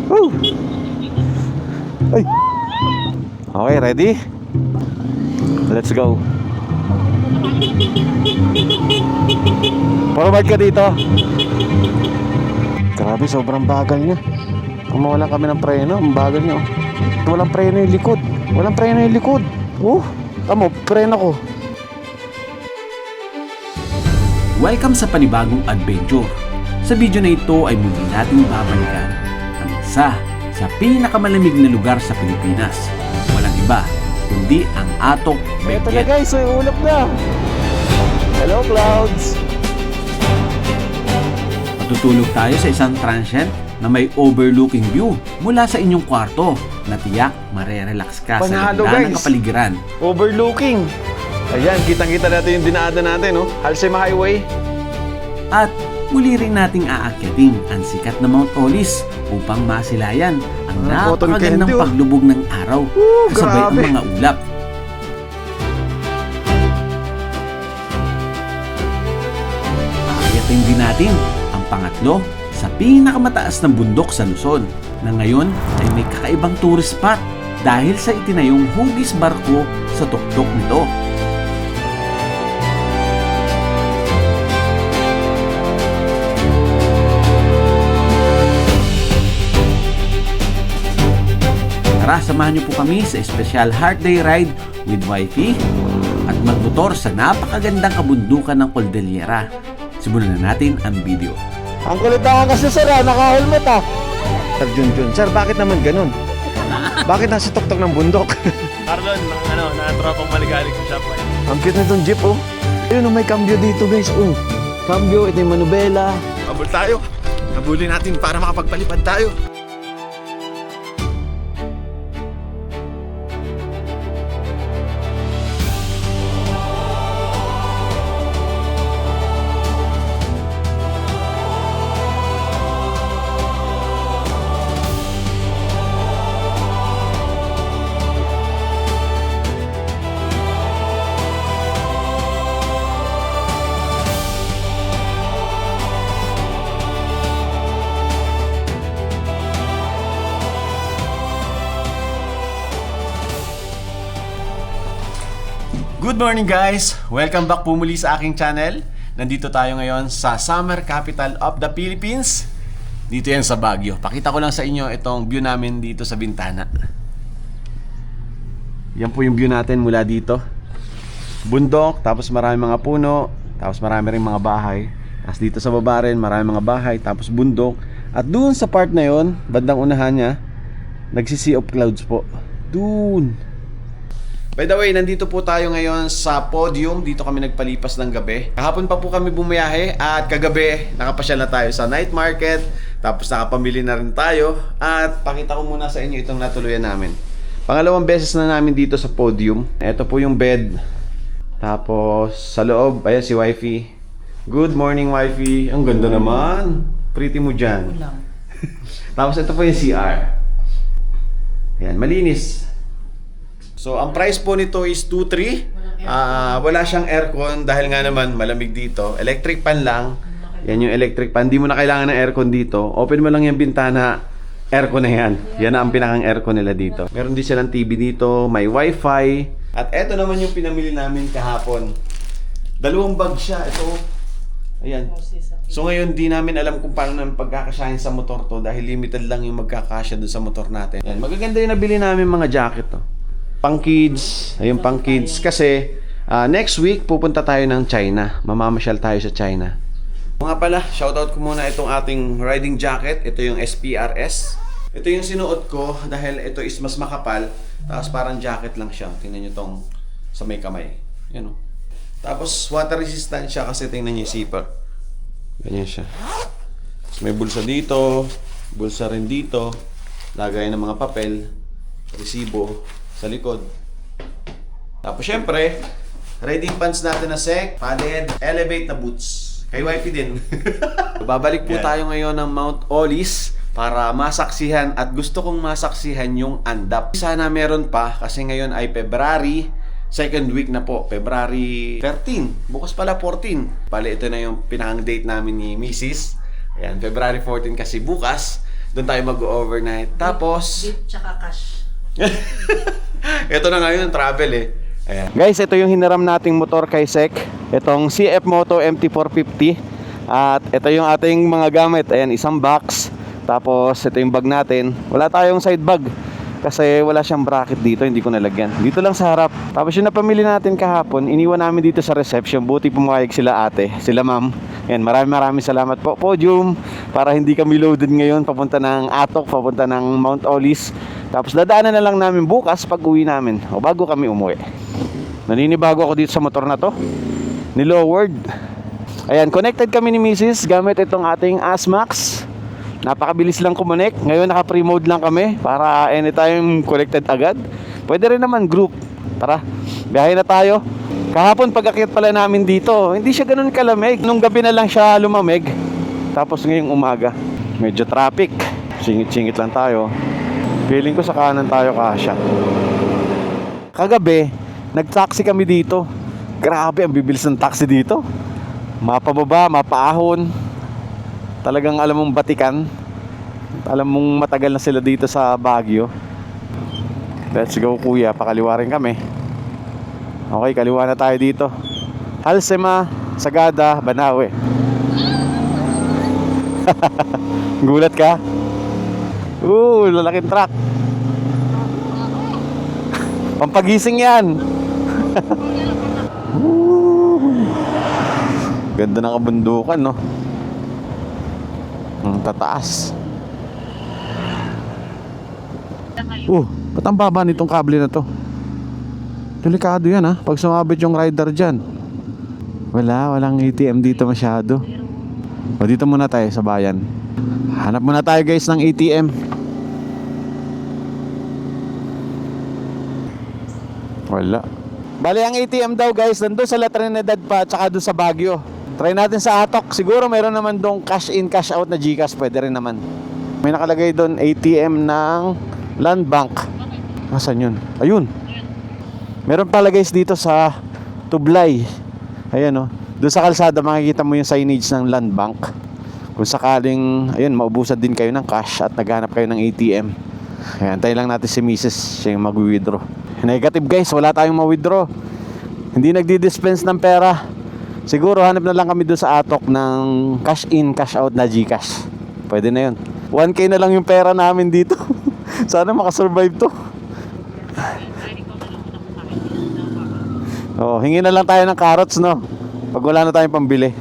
Woo! Ay. Okay, ready? Let's go. Forward ka dito. Grabe, sobrang bagal niya. Kung mawalan kami ng preno, ang bagal niya. Walang preno yung likod. Walang preno yung likod. Tamo, preno ko. Welcome sa panibagong adventure. Sa video na ito ay muli nating babalikan ang isa sa pinakamalamig na lugar sa Pilipinas. Walang iba, kundi ang Atok Ito na Benguet. guys, may ulap na. Hello clouds. Matutulog tayo sa isang transient na may overlooking view mula sa inyong kwarto na tiyak marerelax ka sa Panalo, ganda ng guys. kapaligiran. Overlooking. Ayan, kitang-kita natin yung dinaanan natin, no? Halsema Highway. At muli rin nating aakyating ang sikat na Mount Olis upang masilayan ang Cotton napakagandang candy, oh. paglubog ng araw kasabay ang grabe. mga ulap. Aakyatin din natin ang pangatlo sa pinakamataas na bundok sa Luzon na ngayon ay may kakaibang tourist spot dahil sa itinayong hugis barko sa tuktok nito. Tara, samahan niyo po kami sa special Heart Day Ride with Wifey at magmotor sa napakagandang kabundukan ng Cordillera. Simulan na natin ang video. Ang kulit na kasi sir, naka-helmet ah. Sir Junjun, sir, bakit naman ganun? Bakit nasa tuktok ng bundok? Carlon, ng tropang maligalig sa Shopway. Ang cute nitong jeep, oh. Ayun, may cambio dito, guys, oh. Cambio, ito yung manubela. Habol tayo. Habulin natin para makapagpalipad tayo. Good morning guys! Welcome back po muli sa aking channel. Nandito tayo ngayon sa summer capital of the Philippines. Dito yan sa Baguio. Pakita ko lang sa inyo itong view namin dito sa bintana. Yan po yung view natin mula dito. Bundok, tapos marami mga puno, tapos marami rin mga bahay. Tapos dito sa baba rin marami mga bahay, tapos bundok. At doon sa part na yon, bandang unahan niya, nagsisi of clouds po. Doon. By the way, nandito po tayo ngayon sa podium. Dito kami nagpalipas ng gabi. Kahapon pa po kami bumiyahe at kagabi nakapasyal na tayo sa night market. Tapos nakapamili na rin tayo. At pakita ko muna sa inyo itong natuluyan namin. Pangalawang beses na namin dito sa podium. Ito po yung bed. Tapos sa loob, ayan si Wifey. Good morning, Wifey. Ang ganda naman. Pretty mo dyan. Tapos ito po yung CR. Ayan, malinis. So, ang price po nito is 2,300. Wala siyang aircon dahil nga naman malamig dito. Electric fan lang. Yan yung electric fan. Hindi mo na kailangan ng aircon dito. Open mo lang yung bintana. Aircon na yan. Yan na ang pinakang aircon nila dito. Meron din silang TV dito. May wifi. At eto naman yung pinamili namin kahapon. Dalawang bag siya. Ito. Ayan. So ngayon di namin alam kung paano namin pagkakasyahin sa motor to dahil limited lang yung magkakasya dun sa motor natin. Ayan. Magaganda yung nabili namin mga jacket to. Pang kids, ayun pang kids kasi next week pupunta tayo ng China. Mamamasyal tayo sa China. Mga pala, shoutout ko muna itong ating riding jacket. Ito yung SPRS. Ito yung sinuot ko dahil ito is mas makapal. Tapos parang jacket lang siya. Tingnan nyo tong sa may kamay. Yan o. Tapos water resistant siya kasi tingnan nyo yung zipper. Ganyan siya. Tapos may bulsa dito. Bulsa rin dito. Lagay ng mga papel. Resibo sa likod. Tapos syempre, riding pants natin na sec, padded, elevate na boots. Kay Wifey din. Babalik po tayo ngayon ng Mount Olis para masaksihan at gusto kong masaksihan yung andap. Sana meron pa kasi ngayon ay February, second week na po. February 13. Bukas pala 14. Bale, ito na yung pinakang date namin ni Mrs. Ayan, February 14 kasi bukas. Doon tayo mag-overnight. Tapos, Jeep tsaka cash. ito na ngayon yung travel eh. Ayan. Guys, ito yung hiniram nating motor kay Sek. Itong CF Moto MT450. At ito yung ating mga gamit. Ayan, isang box. Tapos ito yung bag natin. Wala tayong side bag kasi wala siyang bracket dito, hindi ko nalagyan. Dito lang sa harap. Tapos yung napamili natin kahapon, iniwan namin dito sa reception. Buti pumayag sila ate, sila ma'am. Ayan, maraming salamat po, Podium, para hindi kami loaded ngayon papunta ng Atok, papunta ng Mount Olis. Tapos dadaanan na lang namin bukas pag uwi namin o bago kami umuwi. Naninibago ako dito sa motor na to, ni Lowered. Ayan, connected kami ni Mrs. gamit itong ating Asmax. Napakabilis lang kumonek. Ngayon naka pre-mode lang kami para anytime connected agad. Pwede rin naman group. Tara, biyahe na tayo. Kahapon pag-akyat pala namin dito, hindi siya ganun kalamig. Nung gabi na lang siya lumamig. Tapos ngayong umaga, medyo traffic. Singit-singit lang tayo. Feeling ko sa kanan tayo kasya. Kagabi, nag-taxi kami dito. Grabe, ang bibilis ng taxi dito. Mapababa, mapaahon. Talagang alam mong batikan. Alam mong matagal na sila dito sa Baguio. Let's go kuya, pakaliwa rin kami. Okay, kaliwa na tayo dito. Halsema, Sagada, Banawe. Gulat ka? Lalaking truck. Pampagising yan. Ganda ng kabundukan, no? Ang tataas. Ba't ang baba nitong kable na to? Delikado yan, ha? Pag sumabit yung rider dyan. Walang ATM dito masyado. O dito muna tayo sa bayan. Hanap muna tayo guys ng ATM. Wala. Bali ang ATM daw guys nandun sa La Trinidad pa tsaka doon sa Baguio. Try natin sa Atok. Siguro mayroon naman doon cash in cash out na GCash. Pwede rin naman. May nakalagay doon ATM ng Land Bank. Nasaan yun? Ayun. Meron pala guys dito sa Tublay. Ayan o. Doon sa kalsada makikita mo yung signage ng Land Bank. Kung sakaling ayun, maubusan din kayo ng cash at naghanap kayo ng ATM. Ayan, antayin lang natin si Mrs. Siya yung mag-withdraw. Negative guys, wala tayong ma-withdraw. Hindi nagdi-dispense ng pera. Siguro hanap na lang kami doon sa Atok ng cash in, cash out na GCash. Pwede na yun. 1K na lang yung pera namin dito. Sana makasurvive to. Hingi na lang tayo ng carrots, no? Pag wala na tayong pambili,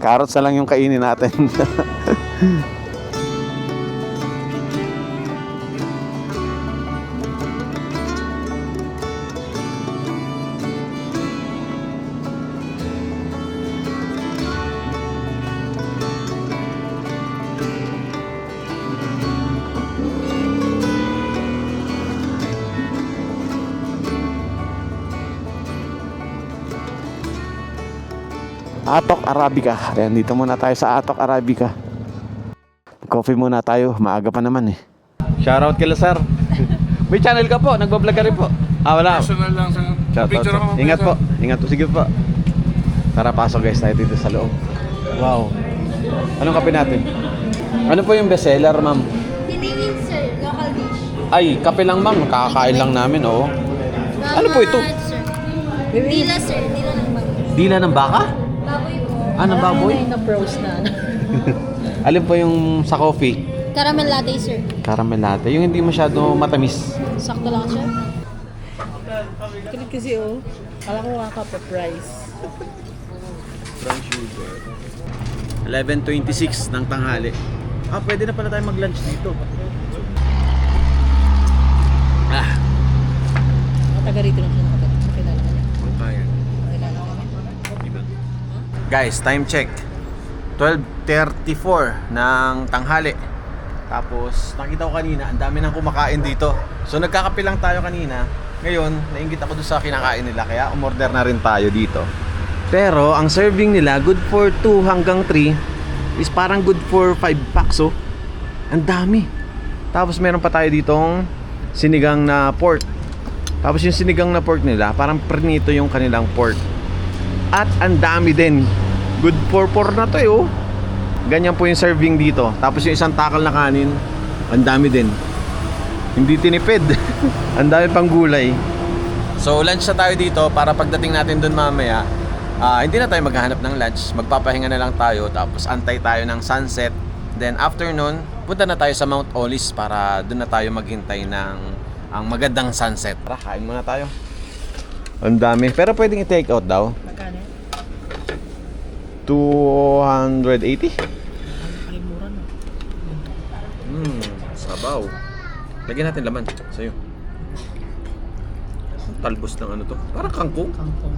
carrots na lang yung kainin natin. Atok Arabica. Ayan, dito muna tayo sa Atok Arabica. Coffee muna tayo. Maaga pa naman eh. Shoutout kila sir. May channel ka po. Nagbablog ka rin po. Wala. Personal lang sa picture ako. Ingat po. Ingat po. Sige po. Tara, pasok guys tayo dito sa loob. Wow. Anong kape natin? Ano po yung bestseller, ma'am? Tiningin sir, local dish. Ay, kape lang ma'am. Kakakain lang namin, oo. Ano po ito? Sir. Dila sir, dila ng baboy. Dila ng baka? Baboy po. Ng baboy? Na pros na. Alin po yung sa coffee? Caramel latte sir. Caramel latte. Yung hindi masyado matamis. Sakto lang sir. Kulit kasi kala ko kaka-price. 11:26 ng tanghali. Pwede na pala tayo mag-lunch dito. Taga rito lang siya nakakilala ka niya. Kaya. Kilala ka niya? Guys, time check. 12:34 ng tanghali. Tapos nakita ko kanina, ang dami nang kumakain dito. So nagkakape lang tayo kanina. Ngayon, nainggit ako doon sa kinakain nila kaya umorder na rin tayo dito. Pero ang serving nila good for 2 hanggang 3 is parang good for 5 packs oh. Ang dami. Tapos meron pa tayo ditong sinigang na pork. Tapos yung sinigang na pork nila, parang prinito yung kanilang pork. At ang dami din. Good for 4 na to eh oh. Ganyan po yung serving dito. Tapos yung isang takal na kanin, Ang dami din. Hindi tinipid. Ang dami pang gulay. So lunch na tayo dito para pagdating natin dun mamaya, hindi na tayo maghahanap ng lunch. Magpapahinga na lang tayo tapos antay tayo ng sunset. Then afternoon, punta na tayo sa Mount Olis para dun na tayo maghintay ng ang magandang sunset. Tara, kain muna tayo. Ang dami. Pero pwedeng i-take out daw. Magkano? 280? Ay, mura na. Sabaw. Lagyan natin laman sa'yo. Ang talbos ng ano to. Parang kangkong. Kangkong.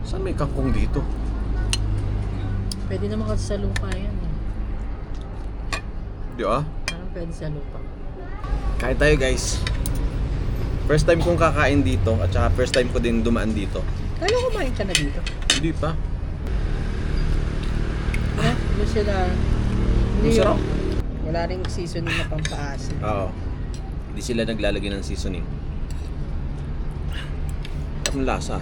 Saan may kangkong dito? Pwede naman kasi sa lupa yan. Eh. Di ba? Parang pwede sa lupa. Kain tayo guys. First time kong kakain dito at saka first time ko din dumaan dito. Kaya kumain ka na dito. Hindi pa. Ano sila? Hindi Masarap. yun. Wala ring seasoning na pampaasin. Oo. Hindi sila naglalagay ng seasoning. Ang lasa.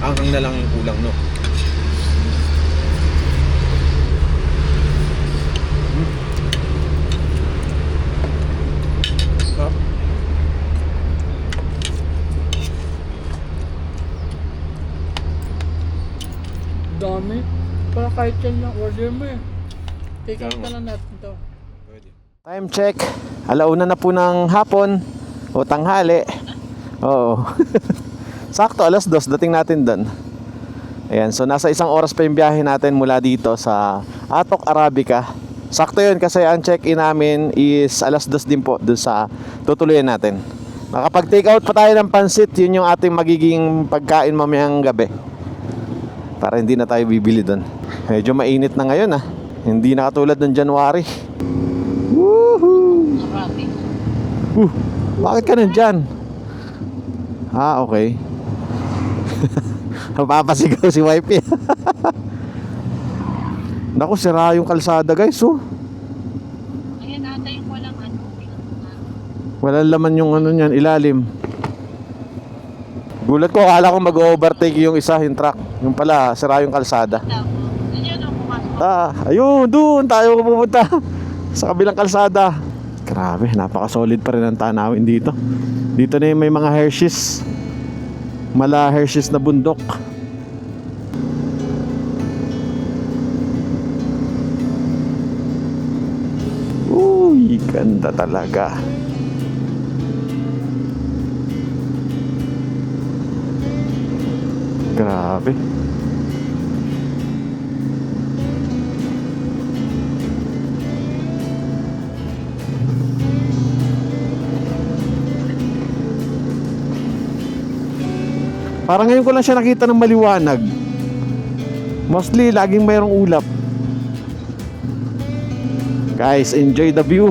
Anghang na lang yung kulang, no? Sarap. Dami. Para kahit yan lang order mo eh. Take out Tama. na lang natin to. Time check. Alauna na po ng hapon o tanghali. Oo. Sakto, 2:00 dating natin doon. Ayan, so nasa 1 oras pa yung biyahe natin mula dito sa Atok Arabica. Sakto yun kasi ang check-in namin is 2:00 din po doon sa tutuluyan natin. Makapag-take out pa tayo ng pansit, yun yung ating magiging pagkain mamayang gabi. Para hindi na tayo bibili doon. Medyo mainit na ngayon ah. Hindi na katulad ng January. Woohoo! Marami. Bakit ka nandyan? Ah, okay. Napapasigaw si wifey. Naku, sira yung kalsada guys, oh. Ayan ata yung walang ano. Walang laman yung ano niyan, ilalim. Gulat ko, akala ko mag-overtake yung isa, yung truck. Yung pala, sira yung kalsada. Ayun, doon tayo pupunta. Sa kabilang kalsada. Grabe, napaka-solid pa rin ang tanawin dito. Dito na yung may mga Hershey's. Mala Hershey's na bundok. Uy, ganda talaga. Grabe. Parang ngayon ko lang siya nakita ng maliwanag. Mostly, laging mayroong ulap. Guys, enjoy the view.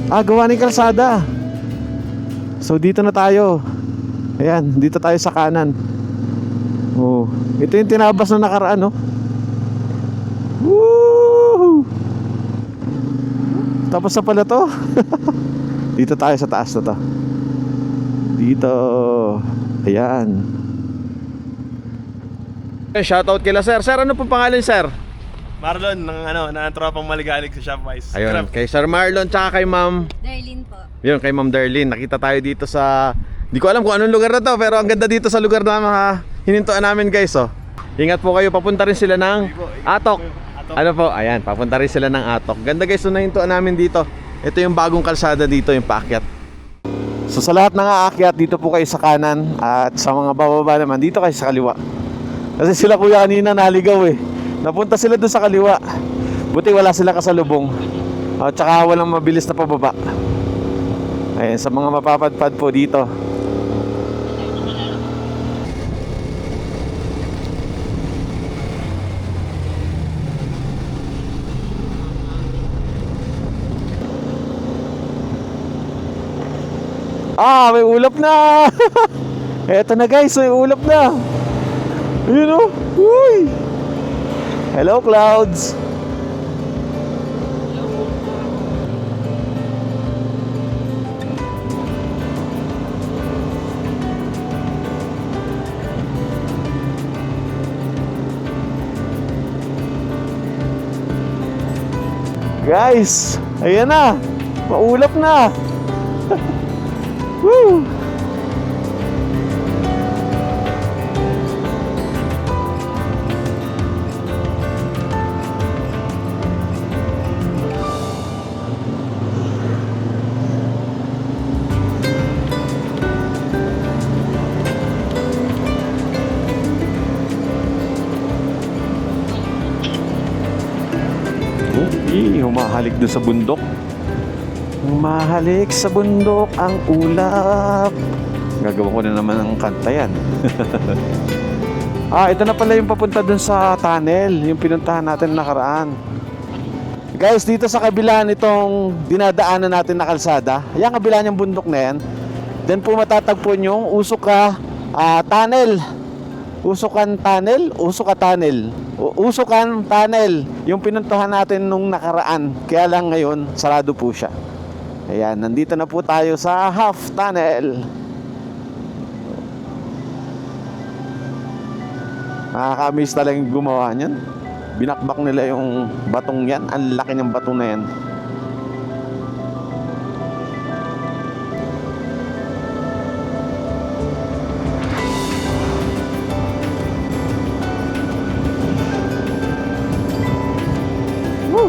Gawa ng kalsada. So, dito na tayo. Ayan, dito tayo sa kanan. Oh, ito yung tinabas na nakaraan, no? Woo! Tapos na pala to. Dito tayo sa taas na to. Dito. Ayan. Shoutout kila sir. Sir, ano po pangalan sir? Marlon, ng tropang maligalig sa Shopwise. Ayun, kay Sir Marlon tsaka kay Ma'am. Darlene po. Yun, kay Ma'am Darlene. Nakita tayo dito sa... Di ko alam kung anong lugar na to, pero ang ganda dito sa lugar na hinintuan namin guys, oh. Ingat po kayo, papunta rin sila ng Atok. Ano po? Ayan, papunta rin sila ng Atok. Ganda guys, so nahintuan namin dito. Ito yung bagong kalsada dito, yung paakyat. So sa lahat ng aakyat, dito po kayo sa kanan. At sa mga bababa naman, dito kayo sa kaliwa. Kasi sila kuya kanina naligaw eh. Napunta sila doon sa kaliwa. Buti wala sila kasalubong. At saka walang mabilis na pababa. Ayan, sa mga mapapadpad po dito. May ulap na. Eto na guys, may ulap na. Ayun o. Uy. Hello clouds. Guys, ayan na. Maulap na. Woo! Humahalik doon sa bundok. Humahalik sa bundok ang ulap. Gagawa ko na naman ng kanta yan. Ito na pala yung papunta doon sa tunnel, yung pinuntahan natin nakaraan. Guys, dito sa kabila nitong dinadaanan natin na kalsada, yung kabila niyang bundok na yan, then po matatagpuan yung Usuka Tunnel. Usukan Tunnel? Usuka Tunnel. Usukan Tunnel. Yung pinuntahan natin nung nakaraan. Kaya lang ngayon, sarado po siya. Ayan, nandito na po tayo sa Half Tunnel. Nakakamiss talagang gumawa niyan. Binakbak nila yung batong yan. Ang laki ng bato na yan.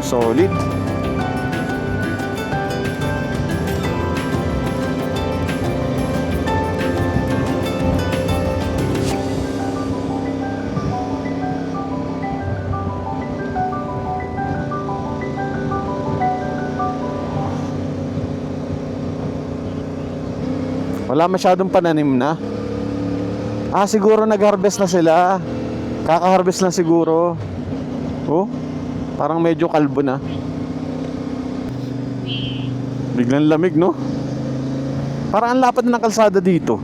Solid. Wala masyadong pananim na. Siguro nag-harvest na sila. Kaka-harvest na siguro. Oh, parang medyo kalbo na. Biglang lamig, no? Parang ang lapad na ng kalsada dito.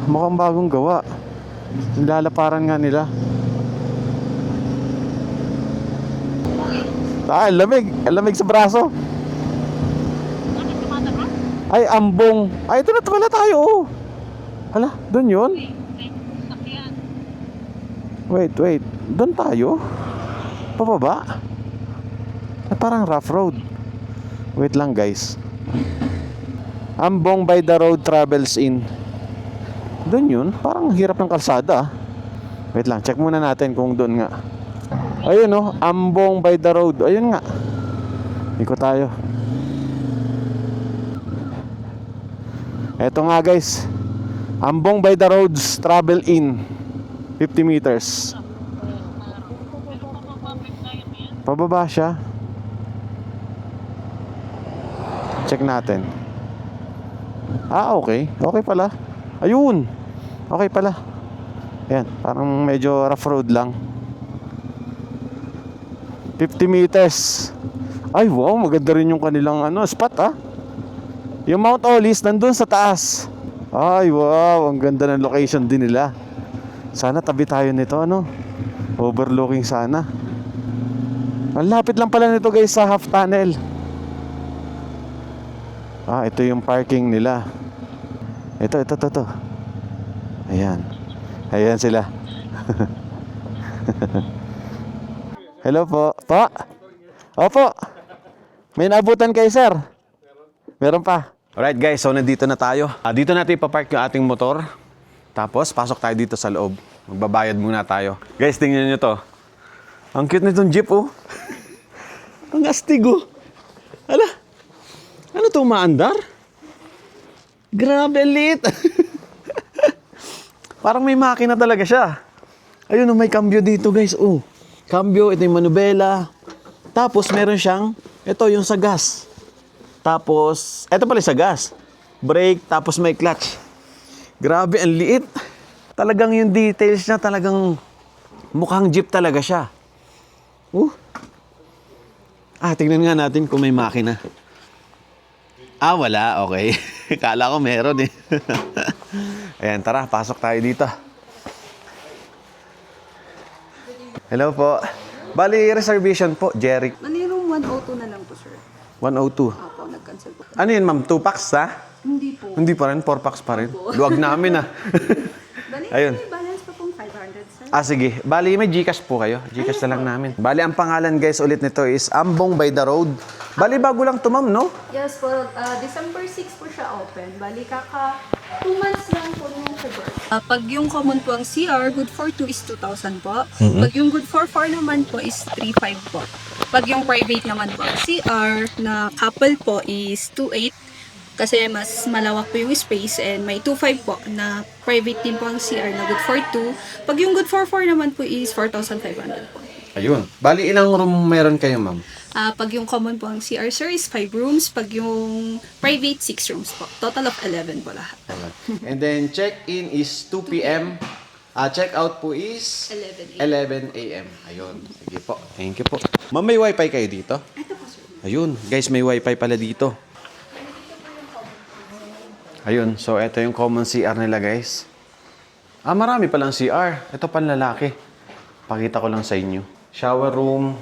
Mukhang bagong gawa. Nilalaparan nga nila. Lamig. Ang lamig sa braso. Ay, ambong. Ay, ito na pala tayo, oh. Hala, doon yun? Wait. Doon tayo? Pababa? Parang rough road. Wait lang, guys. Ambong by the road travels in. Doon yun? Parang hirap ng kalsada. Wait lang, check muna natin kung doon nga. Ayun, oh. Ambong by the road. Ayun nga. Ikot tayo. Eto nga, guys. Ambong by the roads travel in 50 meters. Pababa siya. Check natin. Okay. Okay pala. Ayun. Okay pala. Ayan, parang medyo rough road lang. 50 meters. Ay, wow, maganda rin yung kanilang spot, Yung Mount Olis nandun sa taas. Ay, wow, ang ganda ng location din nila. Sana tabi tayo nito, overlooking sana. Ang lapit lang pala nito, guys, sa half tunnel. Ito yung parking nila. Ito. Ayan sila. Hello po. Opo. May naabutan kay sir? Meron pa. Alright, guys, so nandito na tayo. Dito natin ipapark yung ating motor. Tapos pasok tayo dito sa loob. Magbabayad muna tayo. Guys, tingnan nyo to. Ang cute nitong jeep, oh. Ang astig, oh. Ala. Ano to, maandar? Grabe, lit. Parang may makina talaga siya. Ayun, may cambio dito, guys. Oh, cambio, ito yung manubela. Tapos meron siyang, ito yung sa gas. Tapos, ito pala sa gas. Brake, tapos may clutch. Grabe, ang liit. Talagang yung details niya, talagang mukhang jeep talaga siya. Tingnan nga natin kung may makina. Wala. Okay. Kala ko meron eh. Ayan, tara. Pasok tayo dito. Hello po. Bali, reservation po, Jerry. Nanirong 102 na lang po, sir. 102. Opo, nag-cancel po. Ano yun, ma'am? 2 packs, Hindi po. Hindi pa rin, 4 packs pa rin. Luwag namin, Bali, Ayun. may balance pa pong 500, sir. Sige. Bali, may Gcash po kayo. Gcash na lang namin. Bali, ang pangalan guys ulit nito is Ambong by the Road. Bali, bago lang to, ma'am, no? Yes po, December 6 po siya open. Bali, 2 months lang po nung February. Pag yung common po ang CR, good for 2 is 2,000 po. Pag yung good for 4 naman po is 3,500 po. Pag yung private naman po ang CR na couple po is 2,800. Kasi mas malawak po yung space and may 2.5 po na private din po ang CR na good for 2. Pag yung good for 4 naman po is 4,500 po. Ayun. Bali, ilang room meron kayo, ma'am? Pag yung common po ang CR sir is 5 rooms. Pag yung private, 6 rooms po. Total of 11 po lahat. And then, check-in is 2 p.m. Check-out po is 11 a.m. Ayun. Sige po. Thank you po. Ma'am, may wifi kayo dito? Ito po sir. Ayun. Guys, may wifi pala dito. Ayun. So, ito yung common CR nila, guys. Marami palang CR. Ito panlalaki. Pakita ko lang sa inyo. Shower room.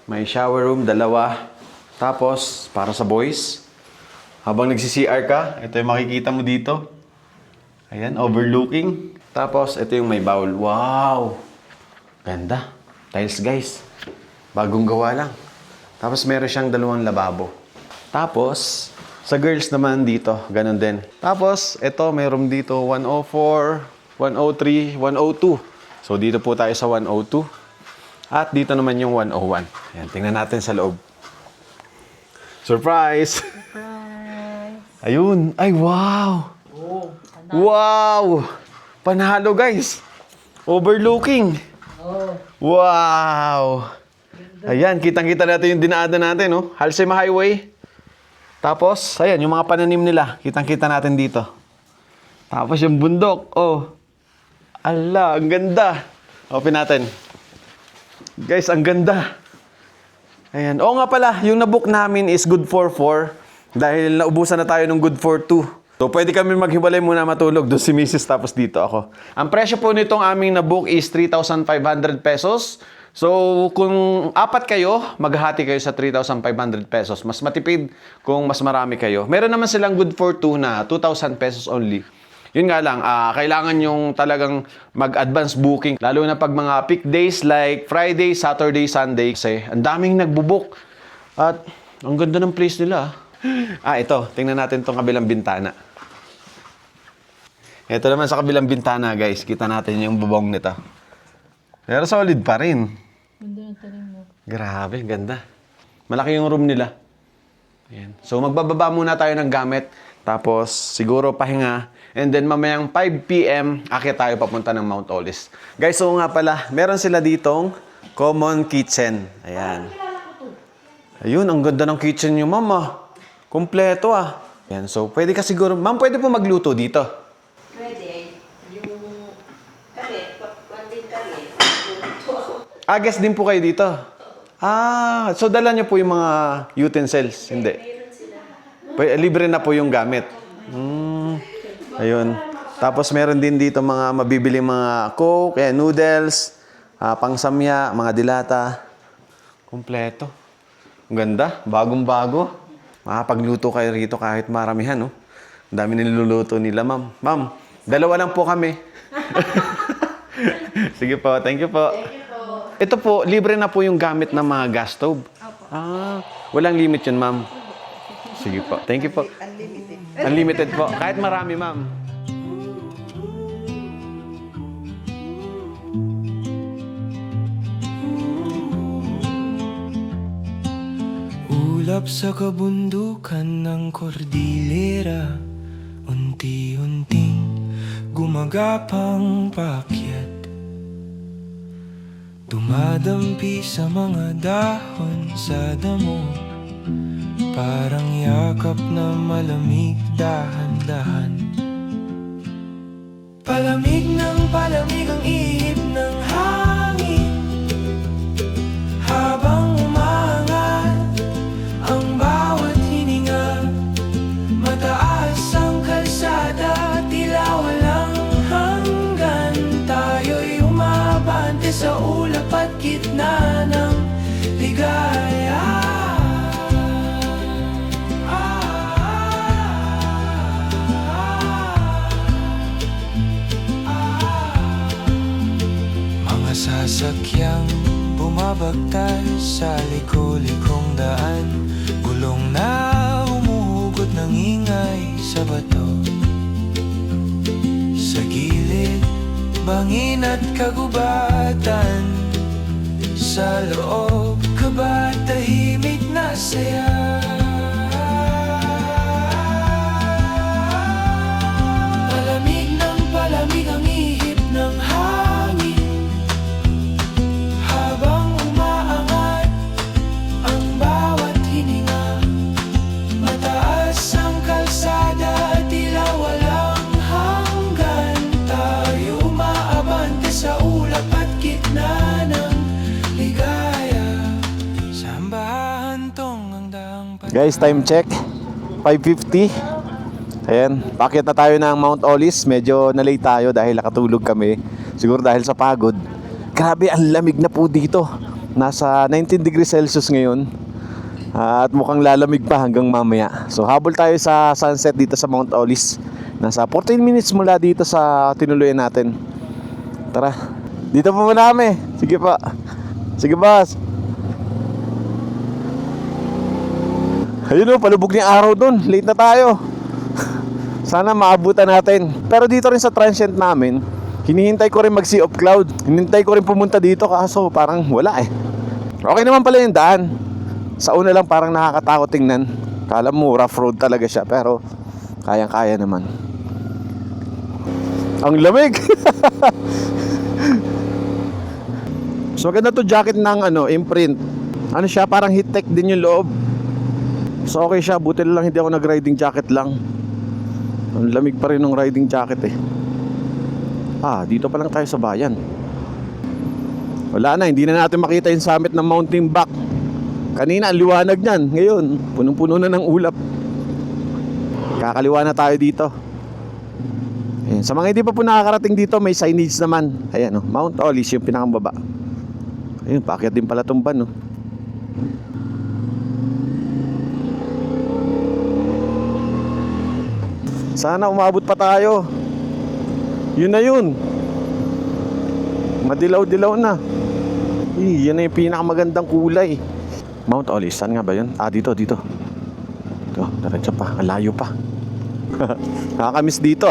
May shower room, 2. Tapos, para sa boys. Habang nagsi-CR ka, ito yung makikita mo dito. Ayan, overlooking. Tapos, ito yung may bowl. Wow! Ganda. Tiles, guys. Bagong gawa lang. Tapos, meron siyang 2 lababo. Tapos, sa girls naman dito, ganun din. Tapos, ito, may room dito, 104, 103, 102. So, dito po tayo sa 102. At dito naman yung 101. Ayan, tingnan natin sa loob. Surprise! Surprise! Ayun! Ay, wow! Wow! Panalo, guys! Overlooking! Wow! Ayan, kitang-kita natin yung dinaanan natin, no? Halsema Highway. Tapos, ayan, yung mga pananim nila. Kitang-kita natin dito. Tapos yung bundok. Oh. Ala, ang ganda. Open natin. Guys, ang ganda. Ayan. Oo nga pala, yung nabook namin is good for 4. Dahil naubusan na tayo ng good for 2. So, pwede kami maghiwalay muna matulog. Doon si Mrs. tapos dito ako. Ang presyo po nitong aming nabook is 3,500 pesos. So, kung 4 kayo, maghahati kayo sa 3,500 pesos. Mas matipid kung mas marami kayo. Meron naman silang good for 2 na 2,000 pesos only. Yun nga lang, kailangan yung talagang mag-advance booking. Lalo na pag mga peak days like Friday, Saturday, Sunday. Kasi ang daming nagbubook. At ang ganda ng place nila. Ito. Tingnan natin itong kabilang bintana. Ito naman sa kabilang bintana, guys. Kita natin yung bubong nito. Pero solid pa rin. Ganda ng tanim mo. Grabe, ganda. Malaki yung room nila. Ayan. So, magbababa muna tayo ng gamit. Tapos, siguro pahinga. And then, mamayang 5 p.m., akit tayo papunta ng Mount Olis. Guys, so nga pala, meron sila ditong common kitchen. Ayan. Ayun, ang ganda ng kitchen nyo, ma'am. Kompleto, Ayan, so, pwede ka siguro, ma'am, pwede po magluto dito. Pwede. Yung kami, din kami. Guest din po kayo dito? So dala niyo po yung mga utensils? Hindi. Libre na po yung gamit. Ayun. Tapos meron din dito mga mabibili mga coke, noodles, pangsamya, mga dilata. Kompleto. Ang ganda. Bagong-bago. Makapagluto kayo rito kahit maramihan, no? Ang dami niluluto nila, ma'am. Ma'am, 2 lang po kami. Sige po. Thank you po. Ito po, libre na po yung gamit ng mga gas stove. Walang limit yun, ma'am. Sige po. Thank you po. Unlimited. Unlimited po. Kahit marami, ma'am. Ulap sa kabundukan ng Cordillera, unti-unting gumagapang paakyat. Dumadampi sa mga dahon sa damo, parang yakap na malamig dahan-dahan. Palamig ng palamig ang ihip ng hangin, habang umaangat ang bawat hininga. Mataas ang kalsada, tila walang hanggan. Tayo'y umabante sa ulap at gitna ng ligaya. Sasakyang bumabagtas sa liko-likong daan, gulong na humuhugot ng ingay sa bato. Sa gilid, bangin at kagubatan, sa loob, kaba at tahimik na saya. Palamig ang ihip ng hangin, habang umaangat ang bawat hininga. Mataas ang kalsada at tila walang hanggan. Tayo maabante sa ulap at gitna ng ligaya. Sambahan tong ang daang Guys, time check 5:50. Ayan, pakyat na tayo ng Mount Olis. Medyo na-late tayo dahil nakatulog kami. Siguro dahil sa pagod. Grabe, ang lamig na po dito. Nasa 19 degrees Celsius ngayon. At mukhang lalamig pa hanggang mamaya. So habol tayo sa sunset dito sa Mount Olis. Nasa 14 minutes mula dito sa tinuluyan natin. Tara, dito po muna kami. Sige pa. Sige boss. Ayun o, palubog niya araw dun. Late na tayo. Sana maabutan natin. Pero dito rin sa transient namin, hinihintay ko rin mag sea of cloud. Hinihintay ko rin pumunta dito kaso parang wala eh. Okay naman pala yung daan. Sa una lang parang nakakatakot tingnan. Kala mo rough road talaga siya pero kayang-kaya naman. Ang lamig. So maganda to jacket ng imprint. Ano siya, parang heat tech din yung loob. So okay siya, buti lang hindi ako nag-riding jacket lang. Ang lamig pa rin ng riding jacket eh. Dito pa lang tayo sa bayan. Wala na, hindi na natin makita yung summit ng Mountain Back. Kanina ang liwanag niyan. Ngayon, punong-puno na ng ulap. Kakaliwa na tayo dito. Ayan. Sa mga hindi pa po nakakarating dito, may signage naman. Ayan, Mount Olis yung pinakambaba. Ayun, paakyat din pala tong van, Sana umabot pa tayo. Yun na yun. Madilaw-dilaw na. Yan na yung pinakamagandang kulay. Mount Olis, saan nga ba yun? Dito. Ito, diretso pa. Ang layo pa. Nakakamiss dito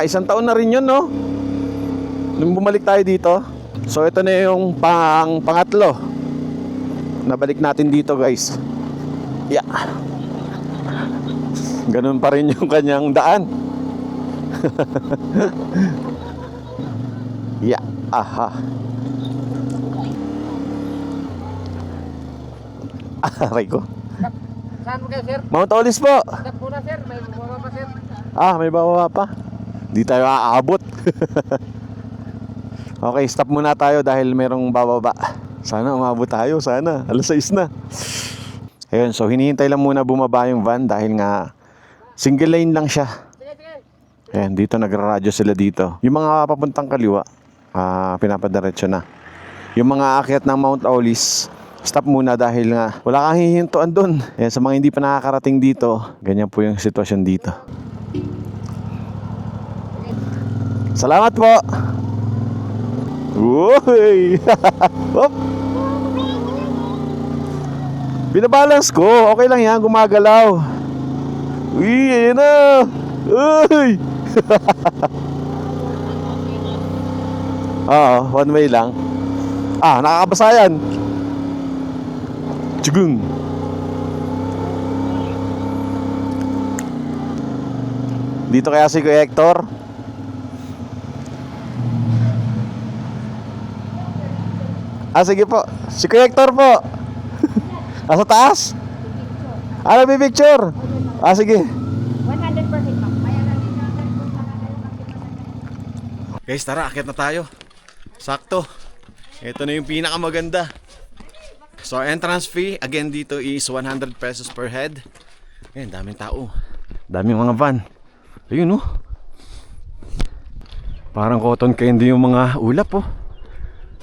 isang taon na rin yun, no? Nung bumalik tayo dito. So ito na yung pangatlo. Nabalik natin dito, guys. Yeah. Ganun pa rin yung kanyang daan. Yeah, aha. Aray ko. Saan mo kayo, sir? Mount Olis po. Stop muna, sir. May bumaba pa, sir. May bababa pa. Di tayo aabot. Okay, stop muna tayo dahil merong bababa. Sana umabot tayo, sana. 6:00 na. Ayun, so hinihintay lang muna bumaba yung van dahil nga single lane lang siya. Ayan, dito nagraradyo sila dito. Yung mga papuntang kaliwa, pinapadiretso na. Yung mga aakyat ng Mount Olis, stop muna dahil nga wala kang hihintuan dun. Ayan, sa mga hindi pa nakakarating dito, ganyan po yung sitwasyon dito. Salamat po! Uy! Hop! Binabalance ko, okay lang yan, gumagalaw. Uy, ayan na! Uy! One way lang. Nakakabasa yan. Tsugung! Dito kaya si Kuya Hector? Sige po. Si Kuya Hector po. Sa taas? Nagpipicture? Sige. 100% ma'am. Guys, tara, akyat na tayo. Sakto. Ito na yung pinakamaganda. So, entrance fee, again dito is 100 pesos per head. Ayan, daming tao. Daming mga van. Ayun, parang cotton candy yung mga ulap,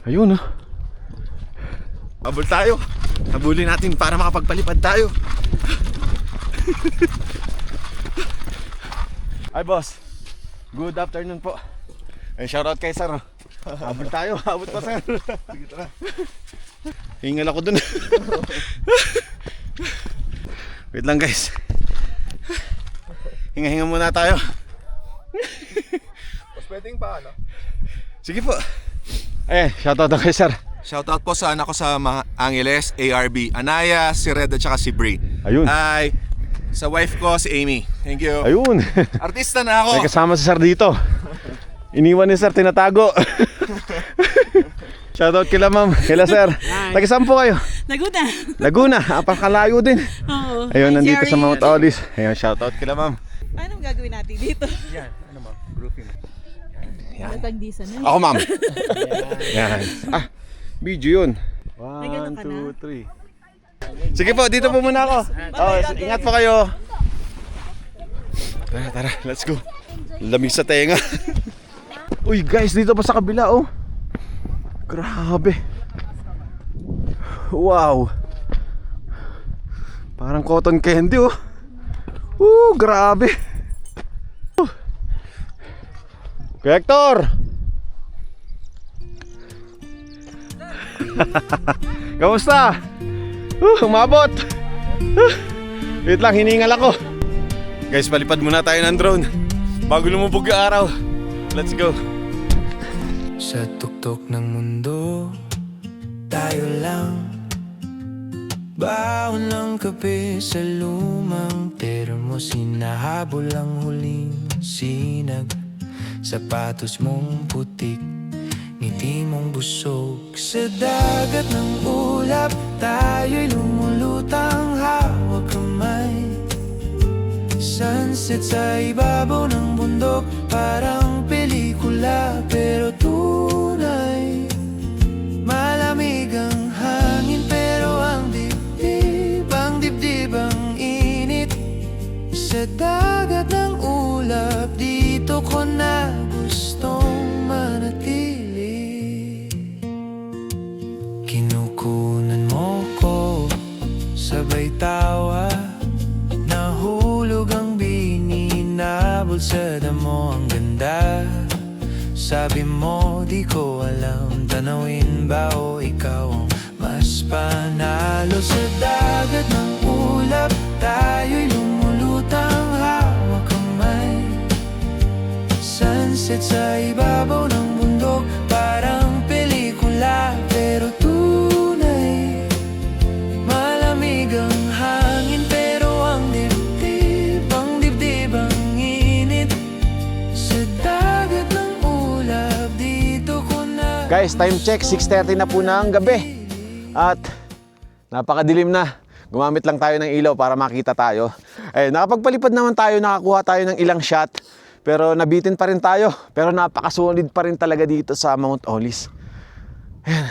Ayun, habol tayo. Habulin natin para makapagpalipad tayo. Hi, boss. Good afternoon po. Shoutout kay sir. Habol tayo, habol pa sir. Sige, tara. Hingal ako dun. Wait lang guys. Hinga-hinga muna tayo. Mas pwedeng pa, ano? Sige po. Shoutout na kayo sir. Shoutout po sa anak ko sa mga Angeles, ARB, Anaya, si Red at saka si Brie. Ayun. Ay, sa wife ko si Amy. Thank you. Ayun. Artista na ako. May kasama si sir dito. Iniwan ni sir, tinatago. Shoutout kila ma'am, kila sir. Taga-saan po kayo? Laguna. Laguna, apakalayo din. Oo. Ayun, Hi, nandito sa Jerry. Mount Olive. Ayun, shoutout kila ma'am. Paano gagawin natin dito? Ano ma'am? Grouping. Natagdisan na. Ako ma'am. Yan. Video yun. Ay, ganun 1, ka na? 2, 3. Sige po, dito po muna ako. Ingat po kayo. Tara, let's go. Lamig sa tenga. Uy guys, dito pa sa kabila oh. Grabe. Wow. Parang cotton candy oh. Grabe. Kuya Hector. Kamusta? Umabot. Wait lang, hiningal ako. Guys, palipad muna tayo ng drone bago lumubog yung araw. Let's go. Sa tuktok ng mundo, tayo lang. Baon ng kape sa lumang termos, hinahabol ang huling sinag. Sapatos mong putik, ngiti mong busog. Sa dagat ng ulap, tayo'y lumulutang hawak kamay. Sunset sa ibabaw ng bundok, parang pelikula pero tunay. Malamig ang hangin pero ang dibdib ang init. Sa dagat ng ulap, dito ko na gustong manatili. Kinukunan mo ko, sabay tawa. Nahulog ang bini, nabol sa damo, ang ganda. Sabi mo di ko alam, tanawin ba o ikaw ang mas panalo. Sa dagat ng ulap, tayo'y lumulutang hawak kamay. Sunset sa ibabaw ng bundok, parang pelikula pero tunay. Malamig ang hangin pero ang dibdib ang init. Sa dagat ng ulap, dito ko na. Guys, time check, 6:30 na po ng gabi. At napakadilim na. Gumamit lang tayo ng ilaw para makita tayo. Nakapagpalipad naman tayo, nakakuha tayo ng ilang shot. Pero nabitin pa rin tayo. Pero napakasolid pa rin talaga dito sa Mount Olive.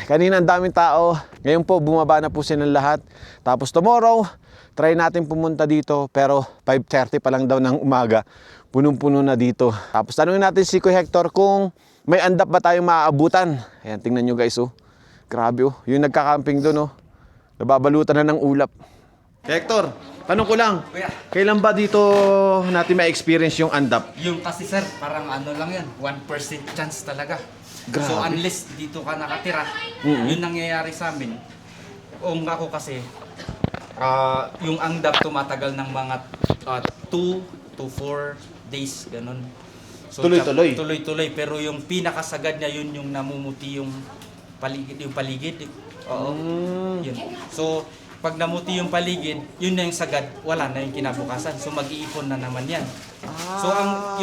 Kanina ang daming tao. Ngayon po bumaba na po silang lahat. Tapos tomorrow, try natin pumunta dito. Pero 5:30 pa lang daw ng umaga. Punong-puno na dito. Tapos tanungin natin si Kuya Hector kung may andap ba tayong maaabutan. Ayan, tingnan nyo guys oh. Grabe oh. Yung nagka-camping doon oh. Nababalutan na ng ulap. Hector, tanong ko lang. Kuya. Kailan ba dito natin ma-experience yung andap? Yung kasi sir, parang ano lang yan, 1% chance talaga. Grabe. So unless dito ka nakatira, yun nangyayari sa amin. Kung ako kasi, yung andap tumatagal ng mga 2 to 4 days, ganun. So, Tuloy-tuloy? Tuloy-tuloy, pero yung pinakasagad niya yun yung namumuti yung paligid. Oo. Yun. So, pag namuti yung paligid, yun na yung sagad, wala na yung kinabukasan. So mag-iipon na naman yan. So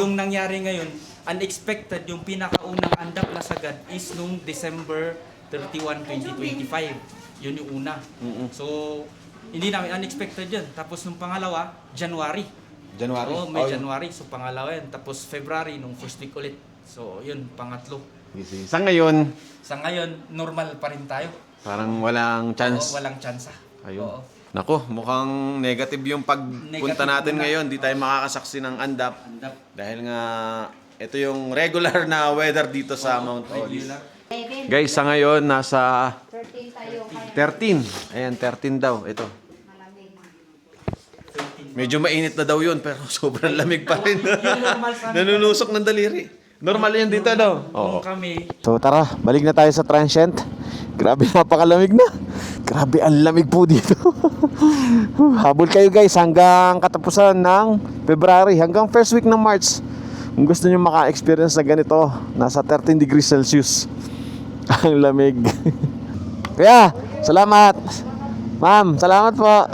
yung nangyari ngayon, unexpected, yung pinakaunang andap na sagad is nung December 31, 2025. Yun yung una. So hindi namin unexpected yun. Tapos nung pangalawa, January. Oo, may January. So pangalawa yan. Tapos February, nung first week ulit. So yun, pangatlo. Sa ngayon, normal pa rin tayo. parang walang chance. Oo, walang chance. Ayun. Oo. Nako, mukhang negative yung pagpunta natin ngayon. Di tayo makakasaksi ng andap. Dahil nga, ito yung regular na weather dito sa Mount Olive. Guys, sa ngayon, nasa 13. Ayan, 13 daw. Ito. Medyo mainit na daw yun, pero sobrang lamig pa rin. Nanunusok ng daliri. Normal yan dito, no? Oo. Kung kami, So tara, balik na tayo sa transient. Grabe, napakalamig na. Grabe, ang lamig po dito. Habol kayo guys hanggang katapusan ng February, hanggang first week ng March. Kung gusto nyo maka-experience na ganito, nasa 13 degrees Celsius. Ang lamig. Kaya, salamat. Ma'am, salamat po.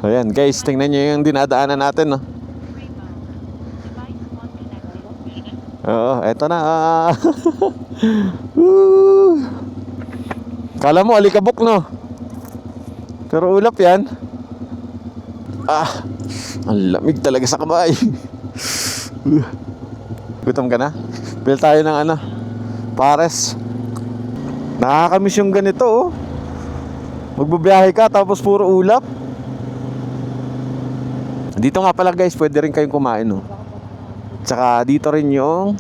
Ayan guys, tingnan nyo yung dinadaanan natin, no? Oo, eto na. Woo! Kala mo alikabok, no? Pero ulap yan. Ang lamig talaga sa kamay. Gutom ka na? Bil tayo ng ano, pares. Nakakamiss yung ganito, oh. Magbabiyahe ka tapos puro ulap. Dito nga pala guys, pwede rin kayong kumain, no? Tsaka dito rin yung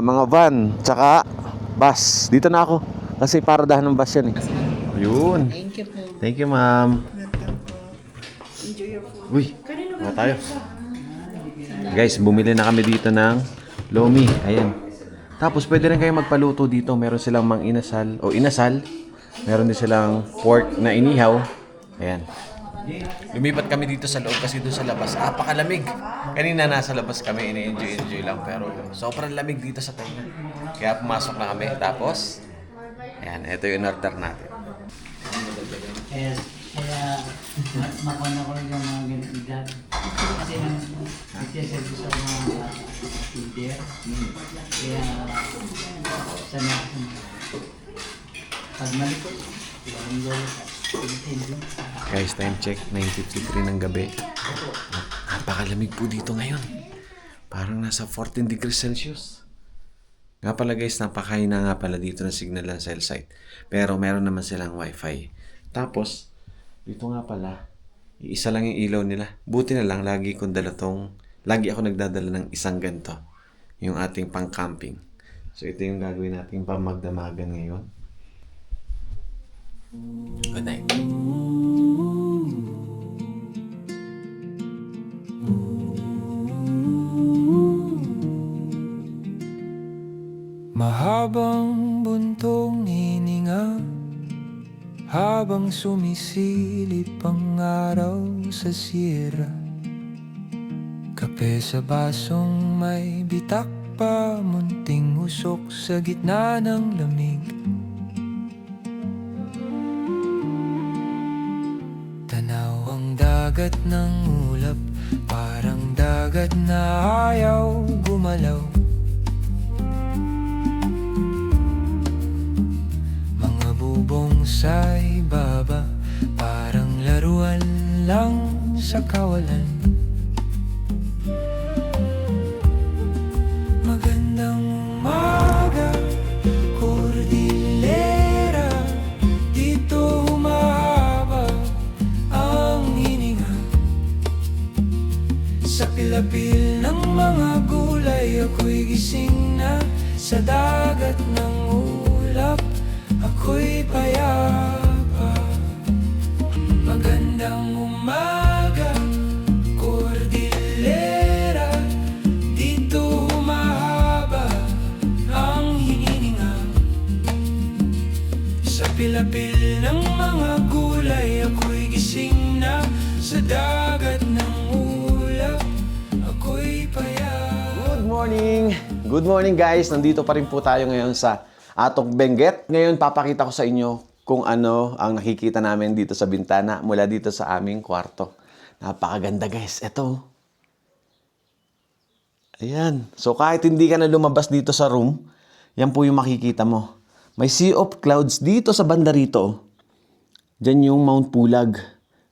mga van, tsaka bus. Dito na ako kasi paradahan ng bus yan, eh. Yun. Thank you po. Thank you, ma'am. Enjoy your food. Uy, mga tayo. Guys, bumili na kami dito ng lomi. Ayan. Tapos pwede rin kayong magpaluto dito. Meron silang mang inasal o inasal. Meron din silang pork na inihaw. Ayan. Lumipat kami dito sa loob kasi doon sa labas napakalamig. Kanina nasa labas kami, ini-enjoy lang, pero sobrang lamig dito sa tenga. Kaya pumasok na kami. Tapos, ayan, ito yung order natin. Kaya makona ko yung mga ganito dyan. Kasi nagsiserve sa mga leader. Kaya sana pag malikot, ang lolo ka. Guys, time check, 9:53 ng gabi. Napakalamig po dito ngayon. Parang nasa 14 degrees Celsius. Nga pala guys, napakahina nga pala dito ng signal ng cell site. Pero meron naman silang wifi. Tapos, dito nga pala, isa lang yung ilaw nila. Buti na lang, lagi ako nagdadala ng isang ganito. Yung ating pang-camping. So, ito yung gagawin nating pamagdamagan ngayon. Good night. Mahabang buntong hininga habang sumisilip ang araw sa sierra. Kape sa basong may bitak pa, munting usok sa gitna ng lamig. Tanaw ang dagat ng ulap, parang dagat na ayaw gumalaw. Mga bubong sa ibaba, parang laruan lang sa kawalan. Magandang umaga, Cordillera, dito humahaba ang hininga. Sa pilapil ng mga gulay, ako'y gising na. Sa dagat ng ulap, ako'y payapa. Magandang umaga, Cordillera, dito humahaba ang hininga. Sa pilapil ng mga gulay, ako'y gising na. Sa dagat ng ulap, ako'y payapa. Good morning! Good morning guys! Nandito pa rin po tayo ngayon sa Atok Benguet. Ngayon papakita ko sa inyo kung ano ang nakikita namin dito sa bintana mula dito sa aming kwarto. Napakaganda guys. Ito. Ayan. So kahit hindi ka na lumabas dito sa room, yan po yung makikita mo. May sea of clouds dito sa banda rito. Diyan yung Mount Pulag.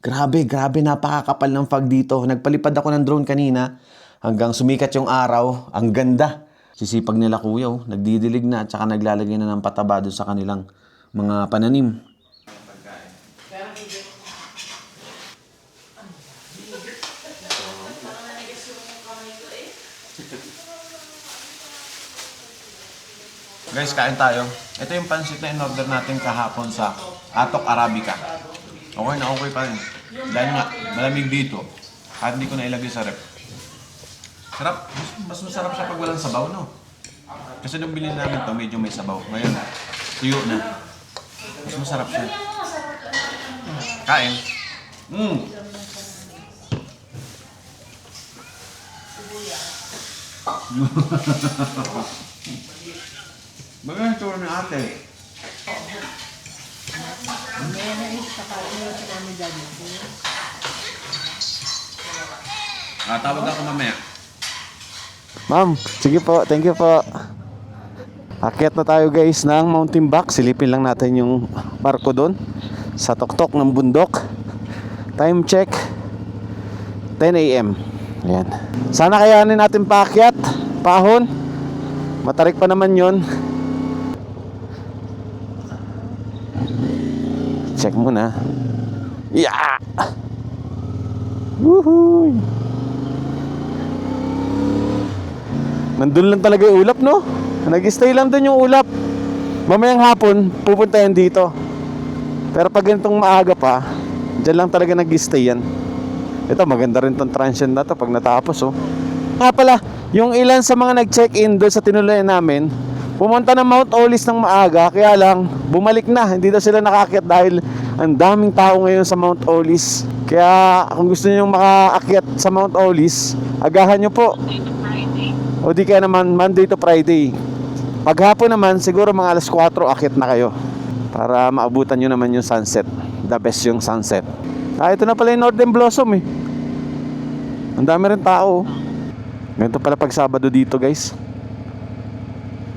Grabe, napakakapal ng fog dito. Nagpalipad ako ng drone kanina hanggang sumikat yung araw. Ang ganda. Sisipag nila kuya, oh. Nagdidilig na at saka naglalagay na ng pataba doon sa kanilang mga pananim. Guys, kain tayo. Ito yung pansit na in-order natin kahapon sa Atok Arabica. Okay na okay pa rin. Dahil nga, malamig dito. Kahit hindi ko na ilagay sa rep. Sarap. Mas masarap siya pag walang sabaw, no? Kasi nung bilhin namin to, medyo may sabaw. Ngayon, tuyo na. Mas masarap siya. Kain. Bagay ito ni ate. Tawag ako mamaya. Ma'am, sige po, thank you po. Akyat na tayo guys ng mountain back. Silipin lang natin yung barko doon sa tuktok ng bundok. Time check 10 AM. Ayan. Sana kayanin natin paakyat, paahon. Matarik pa naman yon. Check muna. Yeah! Woohoo! Nandun lang talaga yung ulap, no? Nag-stay lang dun yung ulap. Mamayang hapon, pupunta yan dito. Pero pag ganitong maaga pa, dyan lang talaga nag-stay yan. Ito, maganda rin tong transient na to pag natapos, oh. Nga pala, yung ilan sa mga nag-check-in doon sa tinulayan namin, pumunta ng Mount Olis ng maaga, kaya lang, bumalik na. Hindi daw sila nakaakyat dahil ang daming tao ngayon sa Mount Olis. Kaya, kung gusto niyo makaakyat sa Mount Olis, agahan nyo po. O di kaya naman Monday to Friday. Paghapon naman siguro mga alas 4 akyat na kayo para maabutan nyo naman yung sunset. The best yung sunset. Ito na pala yung Northern Blossom eh. Ang dami rin tao. Ganito pala pag Sabado dito guys.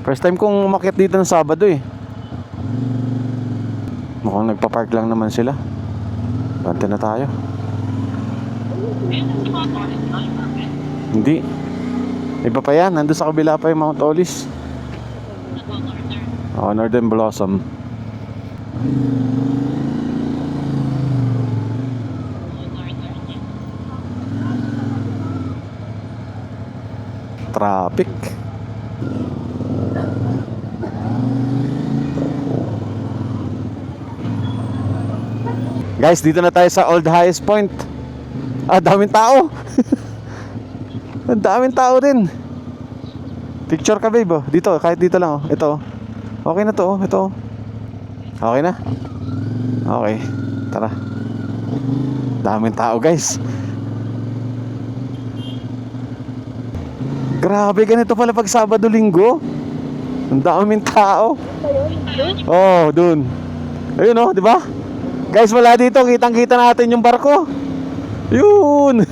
First time kong umakyat dito ng Sabado eh. Mukhang nagpa-park lang naman sila. Bante na tayo. Hindi. Iba pa yan, nandun sa kabila pa yung Mount Olis. Northern Blossom. Traffic. Guys, dito na tayo sa Old Highest Point. Daming tao. Ang daming tao din. Picture ka babe, oh. Dito, kahit dito lang, oh. Ito. Okay na to, oh. Ito. Okay na? Okay. Tara. Daming tao guys. Grabe, ganito pala pag Sabado Linggo. Ang daming tao. Oh, dun. Ayun, oh, di ba? Guys, wala dito, kitang-kita natin yung barko. Yun.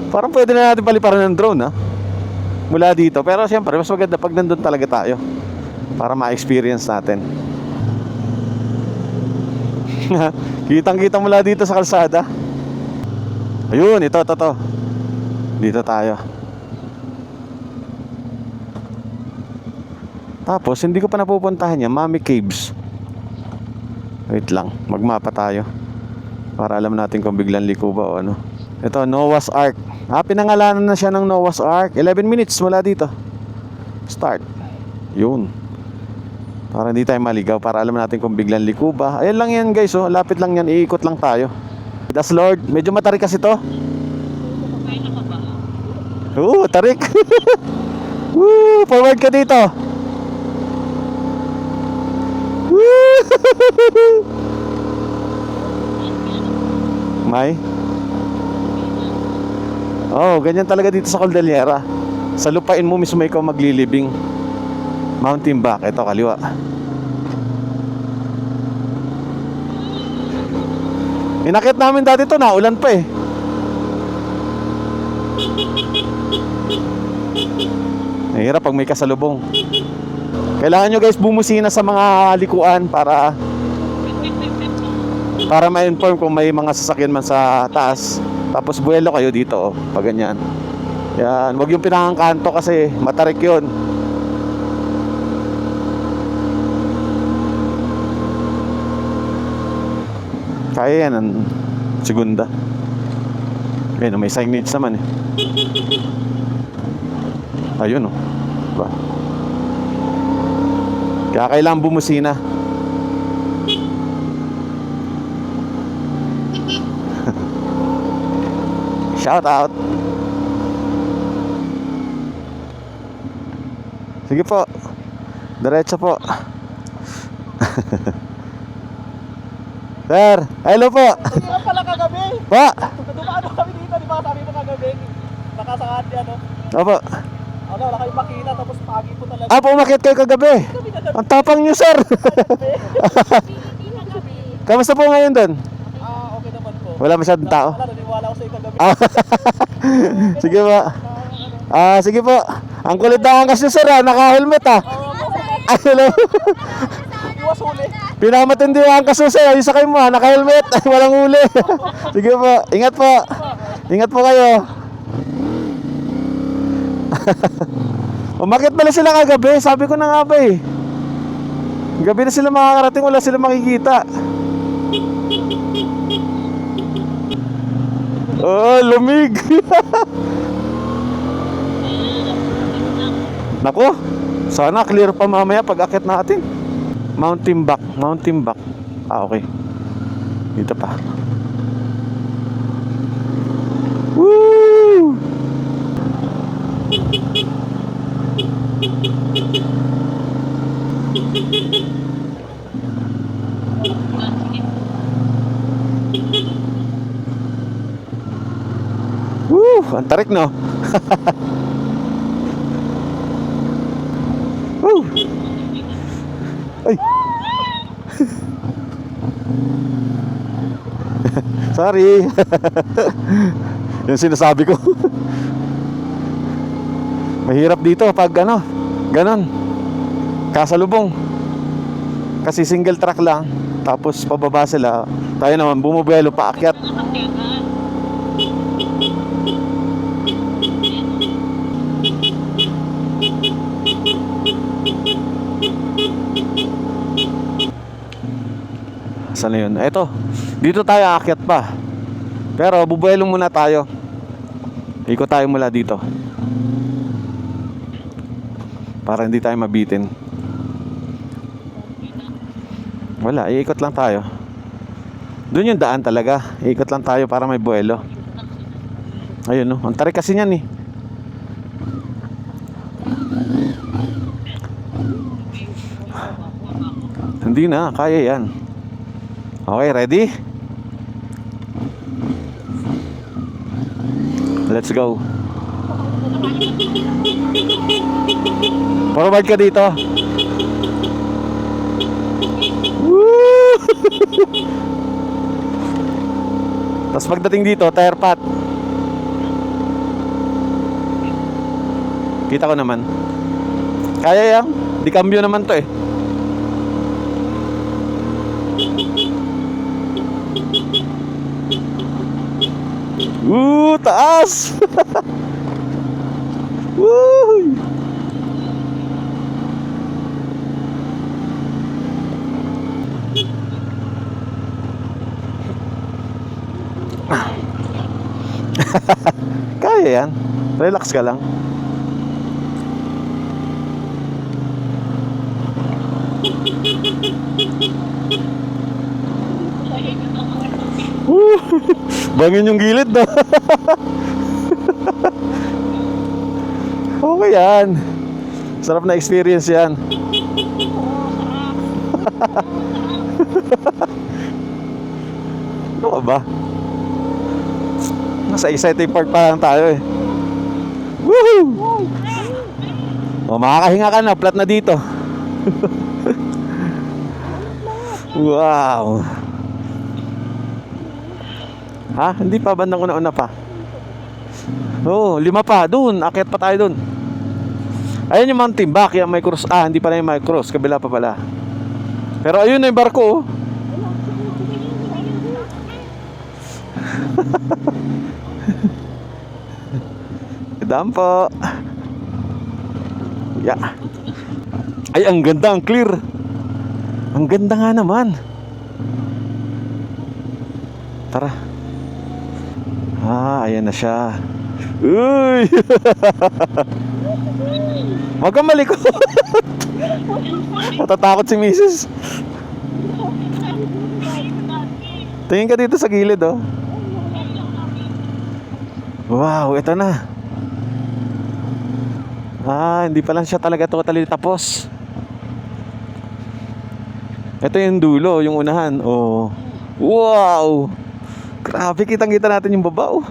Parang pwede na natin paliparan ng drone, ha? Mula dito. Pero siyempre, mas maganda pag nandun talaga tayo para ma-experience natin. Kitang-kita mula dito sa kalsada. Ayun, ito. Dito tayo. Tapos, hindi ko pa napupuntahan yan, Mami Caves. Wait lang, magmapa tayo para alam natin kung biglang liko ba o ano. Ito, Noah's Ark. Pinangalanan na siya ng Noah's Ark. 11 minutes mula dito. Start. Yun. Para hindi tayo maligaw. Para alam natin kung biglang liko ba. Ayan lang yan guys, oh. Lapit lang yan. Iikot lang tayo. Das Lord. Medyo matarik kasi to. Tarik. Forward ka dito. May? Ganyan talaga dito sa Cordillera. Sa lupain mo mismo ikaw maglilibing. Mountain back. Ito, kaliwa. Inakit namin dati to, naulan pa eh. Nahirap pag may kasalubong. Kailangan nyo guys bumusina sa mga likuan para ma-inform kung may mga sasakyan man sa taas. Tapos buwelo kayo dito, pag ganyan. Yan, wag yung pinakangkanto kasi matarik yun. Kaya yan ang segunda. Ayun, may signage naman eh. Ayun, oh. Diba? Kaya kailangan bumusina. Shout out. Sige po. Diretso po. Sir, hello po. Hindi nga pala kagabi. Pa. Dumaano kami dito, di ba? Sabi mo kagabi. Nakasaad yan, no? Opo. Ano, wala kayo makita, tapos pagi po talaga. Ah, pumakit kayo kagabi. Ang tapang niyo, sir. Kamusta po ngayon doon? Okay naman po. Wala masyadong tao? Wala, naniwala ko sa'yo kagabi. Sige po. Sige po. Ang kulit na angkas niyo, sir. Naka-helmet, Ay, hello. Iwas huli. Pinamatindi ang angkas niyo, sir. Ayun sa kayo mo, naka-helmet. Ay, walang huli. Sige po. Ingat po. Ingat po kayo. Umakit pala sila kagabi. Sabi ko na nga ba eh. Gabi na sila makakarating. Wala sila makikita. Oh, lumig. Nako, sana clear pa mamaya pag akit natin. Mount Timbak. Okay. Dito pa. Woo! Woo! Ang tarik, no? Woo! Ay! Sorry! Yung sinasabi ko. Mahirap dito pag ano, ganon, kasalubong. Kasi single track lang. Tapos pababa sila. Tayo naman bumubuelo paakyat. Saan na yun? Eto, dito tayo aakyat pa. Pero bubuelo muna tayo. Ikot tayo mula dito para hindi tayo mabitin. Wala, iikot lang tayo. Doon yung daan talaga. Iikot lang tayo para may buwelo. Ayun, no? Ang tarik kasi niyan eh. Hindi na, kaya yan. Okay, ready? Let's go. Forward ka dito. Woo! Tapos pagdating dito, tire pat. Kita ko naman. Kaya yan. Di cambio naman to eh. Taas! Woo! Kaya yan. Relax ka lang. Bangin yung gilid na. Okay yan. Sarap na experience yan. Ano ka ba? Nasa exciting part pa lang tayo eh. Woohoo! O, makakahinga ka na. Flat na dito. Wow. Ha? Hindi pa, bandang una-una pa. Oo, 5 pa. Doon, akyat pa tayo doon. Ayun yung Mount Timbak, yung may cross. Hindi pala yung may cross, kabila pa pala. Pero ayun na yung barko, oh. Daan po. Yeah. Ay, ang ganda, ang clear. Ang ganda nga naman. Tara. Ayan na siya. Uy! Huwag kang malikot. Natatakot si Mrs. Tingin ka dito sa gilid, oh. Wow, ito na. Hindi pa lang siya talaga totally tapos. Ito yung dulo, yung unahan. Oh. Wow! Grabe, kitang-kita natin yung baba, oh.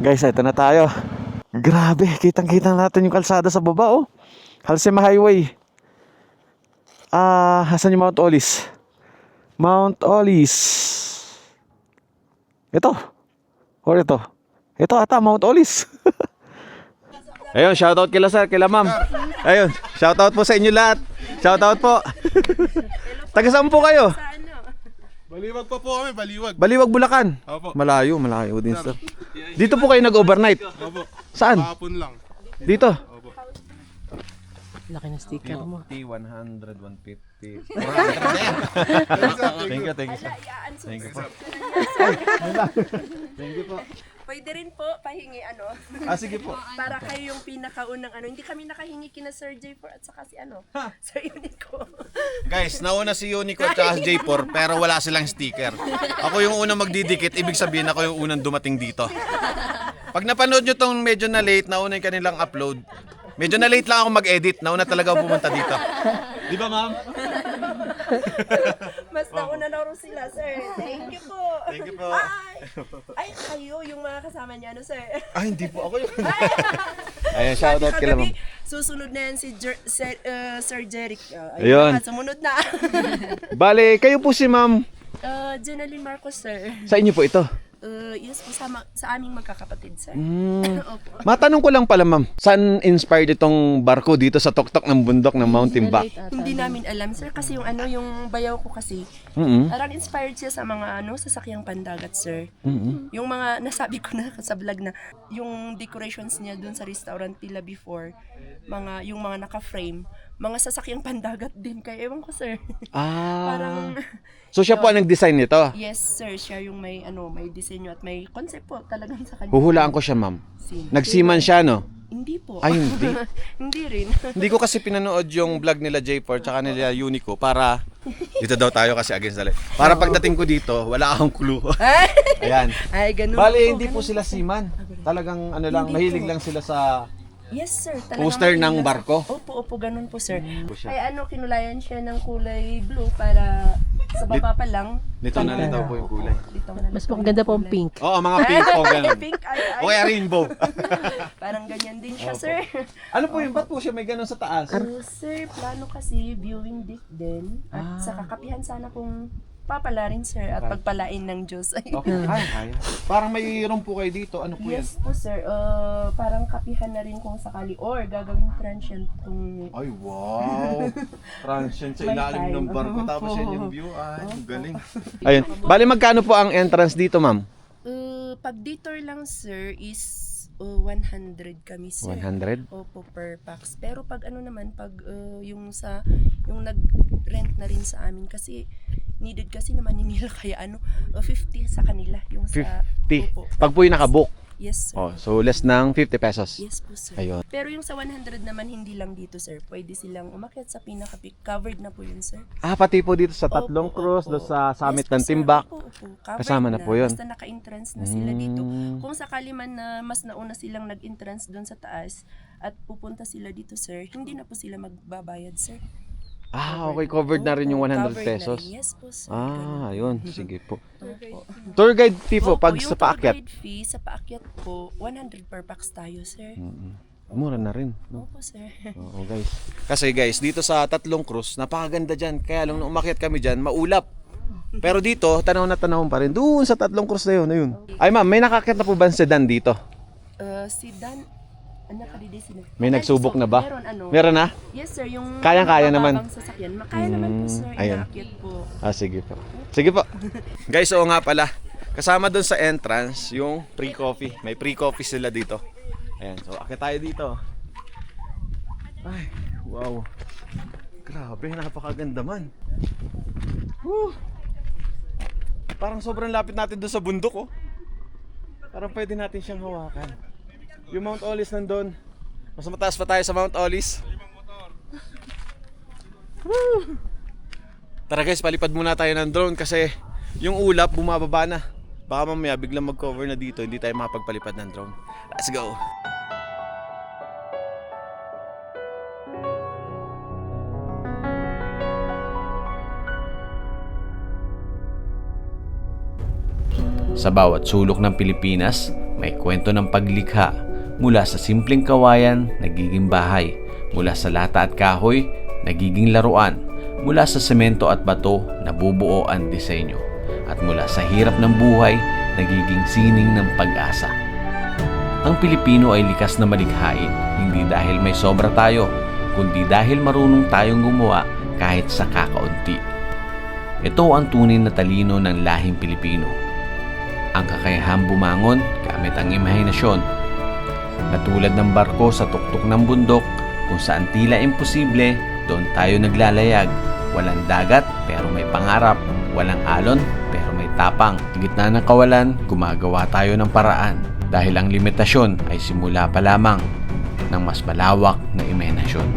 Guys, ito na tayo. Grabe, kitang-kita natin yung kalsada sa baba, oh. Halsema Highway. Hasan yung Mount Olis? Mount Olis. Ito. Or ito. Ito ata, Mount Olis. Ayun, shoutout kila sir, kila ma'am. Ayun, shoutout po sa inyo lahat. Shoutout po. Taga saan po kayo? Baliwag pa po kami, baliwag. Baliwag, Bulacan. Opo. Malayo din sir. Dito po kayo nag-overnight? Opo. Saan? Kahapon lang. Dito? Opo. Laki ng sticker mo. T100, 150. Thank you, thank you sir. Thank you po. Thank you po. Pwede rin po pahingi Sige po. para kayo yung pinakaunang hindi kami nakahingi kina Sir J4 at saka si Sir Unico. Guys, nauna si Unico at si J4 pero wala silang sticker. Ako yung unang magdidikit, ibig sabihin ako yung unang dumating dito. Pag napanood nyo tong medyo na late, nauna yung kanilang upload. Medyo na late lang ako mag-edit, nauna talaga ako pumunta dito. Di ba ma'am? Mas nauna na rin sila, sir. Thank you po. Thank you po. Ay, kayo yung mga kasama niya, sir. Hindi po ako yun. Ayun, shoutout kila ma'am. Susunod na yan si Sir Jeric. Ayun. Sumunod na. Bale, kayo po si ma'am. Jenaline Marcos, sir. Sa inyo po ito? Yes po, sa aming magkakapatid, sir. Opo. Matanong ko lang pala ma'am, saan inspired itong barko dito sa tuktok ng bundok ng Mountain Back? Hindi namin alam, sir, kasi yung bayaw ko kasi, parang inspired siya sa mga sasakyang pandagat, sir. Yung mga nasabi ko na sa vlog na, yung decorations niya dun sa restaurant nila before, yung mga naka-frame, mga sasakyang pandagat din, kaya ewan ko, sir. Parang, So siya po ang nag-design nito? yes, sir, siya yung may disenyo at may concept po talagang sa kanya. Huhulaan ko siya ma'am. Sino? Nagsiman siya no? Hindi po. Ay hindi. Hindi rin. Hindi ko kasi pinanood yung vlog nila J4 tsaka nila Unico para dito daw tayo kasi against the light. Para pagdating ko dito, wala akong clue. Ayan. Ay, ganun Bale, po, hindi po ganun sila seaman. Talagang lang, Hindi mahilig po. lang sila sa Yes, sir. poster ng mahilig lang barko. Opo, ganun po, sir. siya. Ay, kinulayan siya ng kulay blue para sa baba pa lang. Nito na lang daw po yung kulay. Mas maganda po ang pink. Oo, mga pink po ganun. Pink, ay. O kaya rainbow. Parang ganyan din siya, sir. Ano po yun? Ba't po siya may ganun sa taas? Sir, plano kasi viewing deck din. At sa kakapihan sana kung papalarin, sir, at pagpalain ng Diyos. Okay, kaya. Parang may room po kayo dito. Ano po yan? Yes po, sir. Parang kapihan na rin kung sakali or gagawing transient kung Ay, wow! Transient sa ilalim ng barko tapos yan yung view. Ay, ang galing. Ayun. Bali, magkano po ang entrance dito, ma'am? pag detour lang, sir, is 100 kami, sir. 100? Opo, per pax. Pero pag pag yung nag-rent na rin sa amin kasi needed kasi naman ni nila kaya 50 sa kanila yung sa 50? Opo. Pag po yung nakabook? Yes, sir. Oh, so less ng 50 pesos? Yes po, sir. Ayun. Pero yung sa 100 naman, hindi lang dito, sir. Pwede silang umakyat sa pinaka-peak. Covered na po yun, sir. Pati po dito sa Tatlong Opo, Cruz, opo. doon sa summit Yes po, ng sir. Timbak. Opo, opo. Covered Kasama na po yun. Basta naka-entrance na sila dito. Kung sakali man na mas nauna silang nag-entrance doon sa taas at pupunta sila dito, sir, hindi na po sila magbabayad, sir. Okay, covered na rin yung 100 Covered na pesos. rin. Yes po, sir. Ayun. Sige po. Opo. Tour guide fee po, Opo, pag yung sa paakyat. tour guide fee sa paakyat po, 100 per pax tayo, sir. Mura na rin. No? Opo, sir. Oo, guys. Kasi guys, dito sa Tatlong Cruz, napakaganda dyan. Kaya lang nung umakyat kami dyan, maulap. Pero dito, tanaw na tanaw pa rin. Doon sa Tatlong Cruz na yun, ayun. Ay ma'am, may nakakit na po ba ang sedan dito? Si Dan, sila. May nagsubok na ba? Meron, Meron na? Yes, sir. Yung Kayang-kaya naman. mababang sasakyan. Makaya naman po, sir. Ayun. Inaakyat po. Sige po. Sige po. Guys, oo nga pala. Kasama doon sa entrance, yung free coffee. May free coffee sila dito. Ayan, so akit tayo dito. Ay, wow. Grabe, napakaganda man. Woo. Parang sobrang lapit natin doon sa bundok, oh. Parang pwede natin siyang hawakan. Yung Mount Olis nandun. Mas mataas pa tayo sa Mount Olis. Woo. Tara guys, palipad muna tayo ng drone kasi yung ulap bumababa na. Baka mamaya biglang mag-cover na dito, hindi tayo makapagpalipad ng drone. Let's go! Sa bawat sulok ng Pilipinas, may kwento ng paglikha mula sa simpleng kawayan, nagiging bahay, mula sa lata at kahoy, nagiging laruan, mula sa semento at bato, nabubuo ang disenyo, at mula sa hirap ng buhay, nagiging sining ng pag-asa. Ang Pilipino ay likas na malikhain, hindi dahil may sobra tayo, kundi dahil marunong tayong gumawa kahit sa kakaunti. Ito ang tunay na talino ng lahing Pilipino. Ang kakayahang bumangon gamit ang imahinasyon. Katulad ng barko sa tuktok ng bundok, kung saan tila imposible, doon tayo naglalayag. Walang dagat pero may pangarap, walang alon pero may tapang. Sa gitna ng kawalan, gumagawa tayo ng paraan dahil ang limitasyon ay simula pa lamang ng mas malawak na imahinasyon.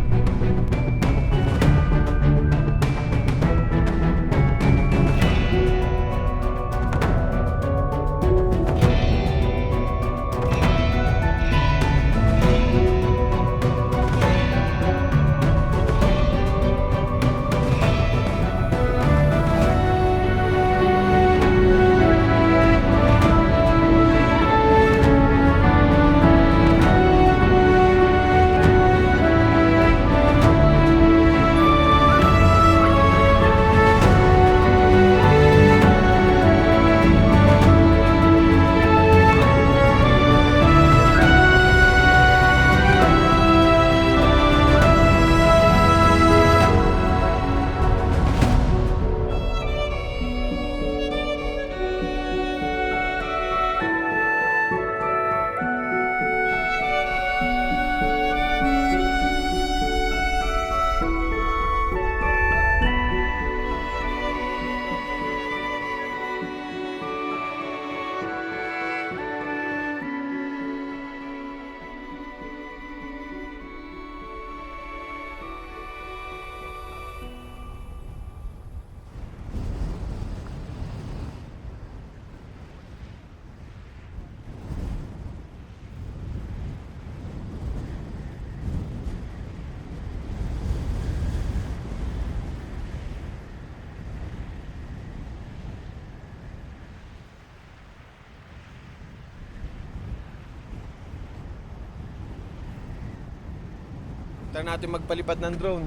Tara natin magpalipad ng drone.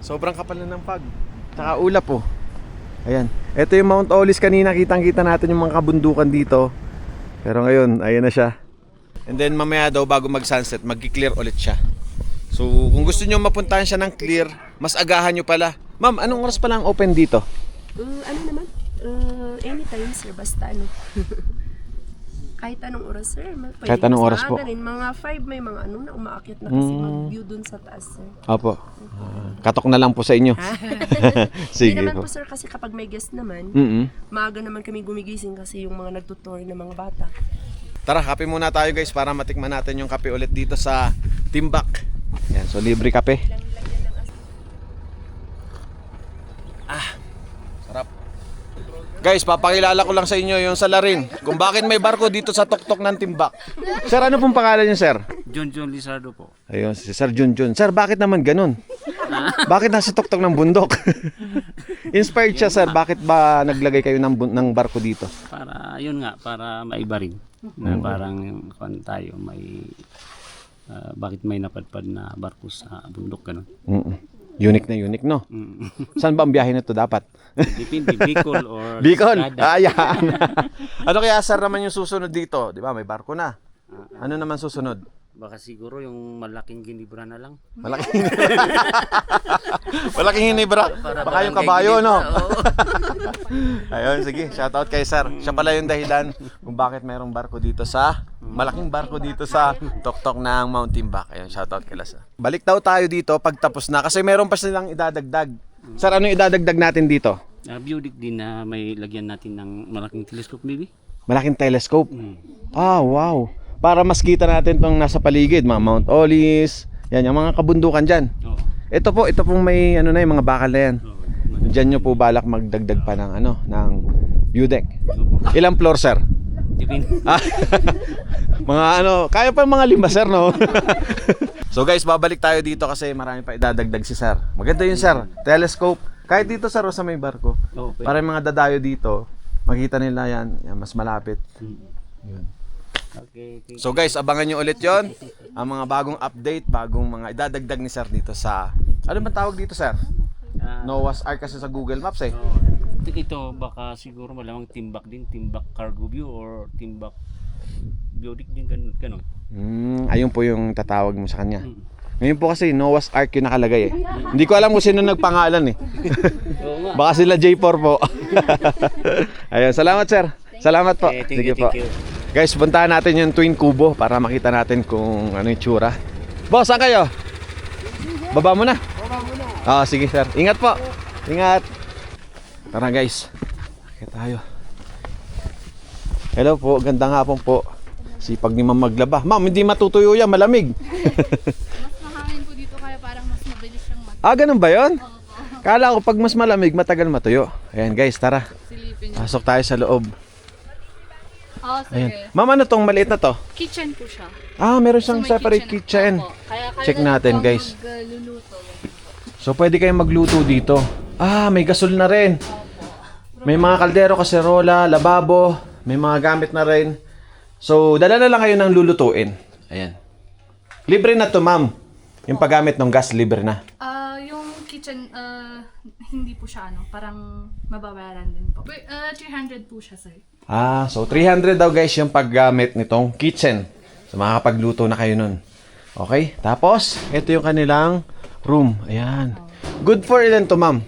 Sobrang kapal na ng pag. Tsaka ulap oh. Ayan. Ito yung Mount Olis kanina. Kitang-kita natin yung mga kabundukan dito. Pero ngayon, ayan na siya. And then mamaya daw bago mag-sunset, mag-clear ulit siya. So kung gusto nyo mapuntahan siya ng clear, mas agahan nyo pala. Ma'am, anong oras pala ang open dito? Ano naman? Anytime sir, basta ano. Kahit anong oras sir. Kahit anong oras po. Rin. Mga 5 may mga ano na umaakyat na kasi mag-view dun sa taas sir. Opo. Katok na lang po sa inyo. Sige Hindi naman po. po sir kasi kapag may guest naman, maaga naman kami gumigising kasi yung mga nagtutour ng mga bata. Tara, kape muna tayo guys para matikman natin yung kape ulit dito sa Timbak. Yan, so libre kape. Sarap. Guys, papakilala ko lang sa inyo yung salarin kung bakit may barko dito sa tuktok ng Timbak. Sir, ano pong pangalan niyo, sir? John Lizardo po. Ayun, si Sir Junjun. Sir, bakit naman ganun? Bakit nasa tuktok ng bundok? Inspired siya, sir. Bakit ba naglagay kayo ng barko dito? Para, yun nga, para maiba rin. Na parang kung tayo may, bakit may napadpad na barko sa bundok, ganun. Unique na unique, no? Saan ba ang biyahe na to dapat? Depende, Bicol or Bicol? Sagada. Ayan. Ano kaya, sir, naman yung susunod dito? Di ba, may barko na. Ano naman susunod? Baka siguro yung malaking ginibra na lang. Malaking malaking hinibra. Baka yung kabayo, no? Ayun, sige. Shoutout kay sir. Siya pala yung dahilan kung bakit mayroong barko dito sa malaking barko dito sa tuktok ng Mount Timbak. Ayun, shoutout kay sir. Balik daw tayo dito pag tapos na kasi meron pa silang idadagdag. Sir, ano yung idadagdag natin dito? View deck din na may lagyan natin ng malaking telescope maybe. Malaking telescope. Ah, wow. Para mas kita natin tong nasa paligid, mga Mount Olis, yan, yung mga kabundukan dyan. Oo. Ito pong may ano na yung mga bakal na yan. Diyan nyo po balak magdagdag pa ng ano, ng view deck. Ilang floor, sir? Depende. Mga ano, kaya pa mga 5, sir, no? So guys, babalik tayo dito kasi marami pa idadagdag si sir. Maganda yun, sir. Telescope. Kahit dito, sir, sa may barko. Okay. Para yung mga dadayo dito, makita nila yan, mas malapit. Yun. So guys, abangan nyo ulit yon ang mga bagong update, bagong mga idadagdag ni sir dito sa, ano ba tawag dito sir? Noah's Ark kasi sa Google Maps eh. Ito baka siguro malamang timbak din, timbak cargo view or timbak biodic din ganun. Ayun po yung tatawag mo sa kanya. Ngayon po kasi Noah's Ark yung nakalagay eh. Hindi ko alam kung sino nagpangalan eh. Baka sila J4 po. Ayun, salamat sir. Salamat po. Sige po. Guys, puntahan natin yung Twin Kubo para makita natin kung ano yung tsura. Boss, saan kayo? Baba mo na. Sige sir. Ingat po. Ingat. Tara guys. Kaya tayo. Hello po, gandang hapon po. Sipag ni ma'am maglaba. Ma'am, hindi matutuyo yan, malamig. Mas mahangin po dito kaya parang mas mabilis siyang Ganun ba yun? Kala ko pag mas malamig, matagal matuyo. Ayan guys, tara. silipin. Pasok tayo sa loob. Sige. Ayan. Ma'am, ano tong maliit na to? Kitchen po siya. Meron siyang may separate kitchen. Opo. Kaya Check natin guys. magluluto. So pwede kayong magluto dito. May gasol na rin. May mga kaldero, kaserola, lababo, may mga gamit na rin. So dala na lang kayo ng lulutuin. Ayan. Libre na to, ma'am. Yung paggamit ng gas, libre na. Yung kitchen, hindi po siya parang mababayaran din po. 300 po siya, sir. So 300 daw guys yung paggamit nitong kitchen. So makakapagluto na kayo nun. Okay? Tapos, ito yung kanilang room. Ayan. Good for ilan to, ma'am?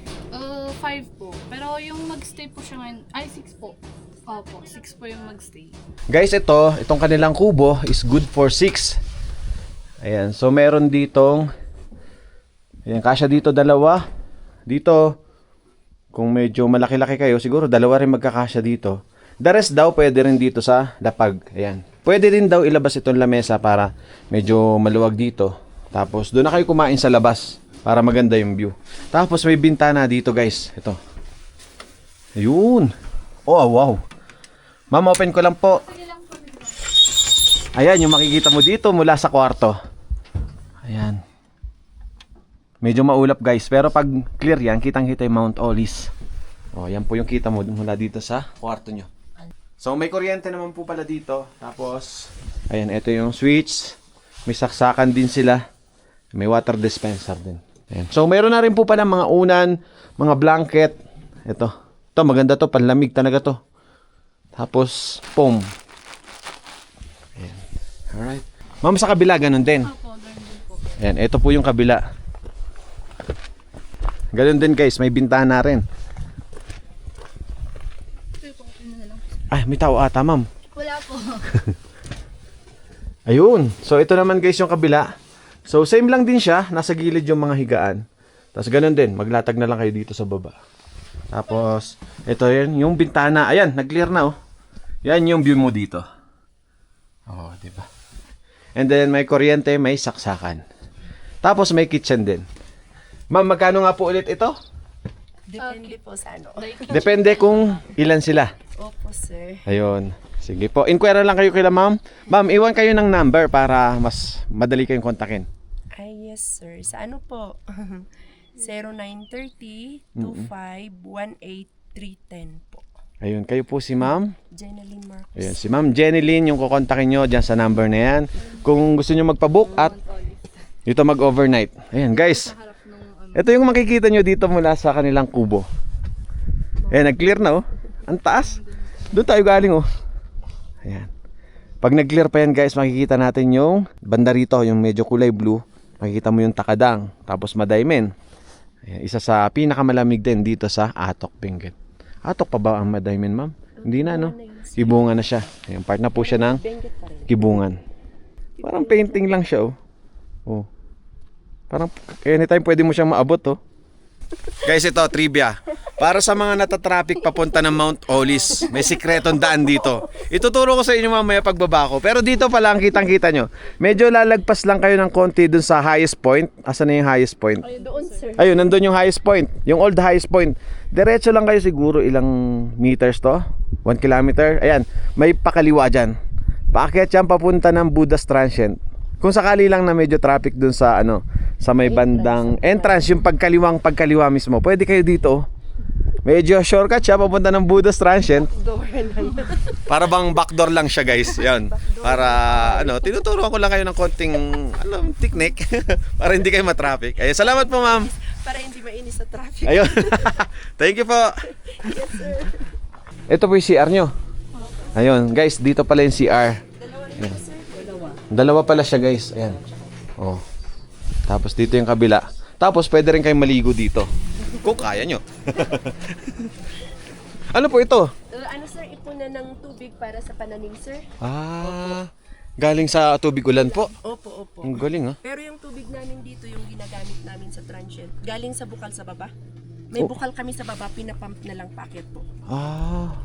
5 po. Pero yung magstay po siya ngayon, 6 po. Opo, 6 po yung magstay. Guys, itong kanilang kubo is good for 6. Ayan, so meron ditong, ayan, kasya dito dalawa. Dito, kung medyo malaki-laki kayo, siguro dalawa rin magkakasya dito. The rest daw, pwede rin dito sa lapag. Ayan. Pwede rin daw ilabas itong lamesa para medyo maluwag dito. Tapos, doon na kayo kumain sa labas para maganda yung view. Tapos, may bintana dito, guys. Ito. Ayun. Wow. Ma'am, open ko lang po. Ayan, yung makikita mo dito mula sa kwarto. Ayan. Medyo maulap guys, pero pag clear yan, kitang-kita yung Mount Olis. Yan po yung kita mo mula dito sa kwarto nyo. So may kuryente naman po pala dito. Tapos, ayan, ito yung switch. May saksakan din sila. May water dispenser din. Ayan. So mayroon na rin po pala mga unan, mga blanket. Ito maganda to, panlamig talaga to. Tapos, foam. Ayan. Alright. Ma'am, sa kabila, ganun din. Ayan, ito po yung kabila. Ganun din guys, may bintana rin. May tao ata, ma'am. Wala po. Ayun. So, ito naman guys yung kabila. So, same lang din siya. Nasa gilid yung mga higaan. Tapos, ganun din. Maglatag na lang kayo dito sa baba. Tapos, ito yun. Yung bintana. Ayan, nag-clear na, oh. Yan yung view mo dito. Diba? And then, may kuryente, may saksakan. Tapos, may kitchen din. Ma'am, magkano nga po ulit ito? Depende po sa Depende kung ilan sila. Opo, sir. Ayun. Sige po. Inquire lang kayo kila ma'am. Ma'am, iwan kayo ng number para mas madali kayong kontakin. Yes, sir. Sa po? 0930-25-18310 po. Ayun, kayo po si ma'am? Jeneline Marcos. Ayun, si ma'am Jeneline yung kukontakin nyo dyan sa number na yan. Kung gusto nyo magpabook at dito mag-overnight. Ayan, guys. Ito yung makikita nyo dito mula sa kanilang kubo. Ayan, nag-clear na, oh. Ang taas. Doon tayo galing, oh. Ayan. Pag nag-clear pa yan, guys, makikita natin yung banda rito, yung medyo kulay blue. Makikita mo yung Takadang, tapos Madaymen. Ayan, isa sa pinakamalamig din dito sa Atok, Benguet. Atok pa ba ang Madaymen, ma'am? Hindi na, no? Kibungan na siya. Ayan, part na po siya ng Kibungan. Parang painting lang siya, oh. Parang anytime pwede mo siyang maabot, oh. Guys, ito, trivia. Para sa mga natatraffic papunta ng Mount Olis, may sikretong daan dito. Ituturo ko sa inyo mamaya pagbaba ko. Pero dito pa lang, kitang-kita nyo. Medyo lalagpas lang kayo ng konti dun sa highest point. Asan na yung highest point? Ayun doon, sir. Ayun, nandun yung highest point. Yung old highest point. Diretso lang kayo siguro ilang meters to? 1 kilometer? Ayan, may pakaliwa dyan. Paakyat yan papunta ng Buddha's Transient. Kung sakali lang na medyo traffic dun sa sa may bandang entrance, yung pagkaliwa mismo. Pwede kayo dito. Medyo shortcut siya papunta ng Budos Transient. Door lang. Para bang backdoor lang siya, guys. Yan. Para tinuturuan ko lang kayo ng konting technique para hindi kayo matraffic. Ayun, salamat po, ma'am. Para hindi mainis sa traffic. Ayun. Thank you po. Yes, sir. Ito po yung CR nyo. Ayun, guys, dito pala yung CR. Ayan. Dalawa pala siya, guys. Ayan. Oh. Tapos dito yung kabila. Tapos pwede rin kayong maligo dito. Kung kaya nyo. Ano po ito? Ano sir, ipunan ng tubig para sa pananim, sir? Galing sa tubig ulan po. Opo. Ang galing, ha? Pero yung tubig namin dito, yung ginagamit namin sa transient, galing sa bukal sa baba. May bukal kami sa baba, pinapump na lang packet po.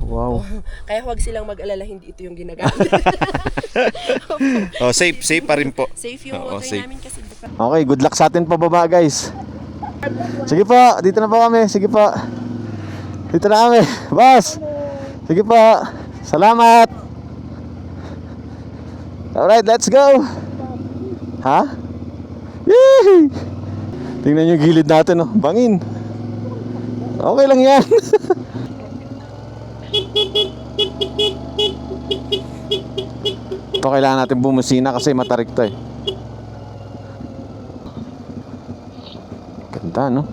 Wow. Kaya huwag silang mag-alala, hindi ito yung ginagamit. Safe pa rin po. Safe yung water namin kasi bukal. Okay, good luck sa atin pababa, guys. Sige po, dito na po kami. Sige po. Dito na kami. Boss. Sige po. Salamat. Alright, let's go. Ha? Yee! Tingnan yung gilid natin, oh. Bangin. Okay lang yan. Ito kailangan natin bumusina kasi matarik to eh. Ganda, no?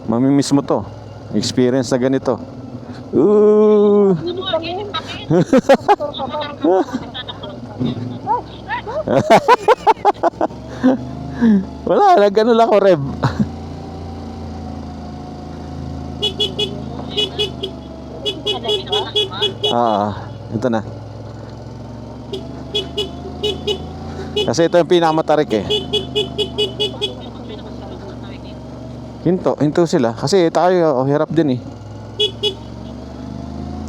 Mamimiss mo to. Experience na ganito. Ooh. Wala, nag-ano lang ako, Rev. Ito na. Kasi ito yung pinakamatarik eh. Hinto sila. Kasi tayo, hirap din eh.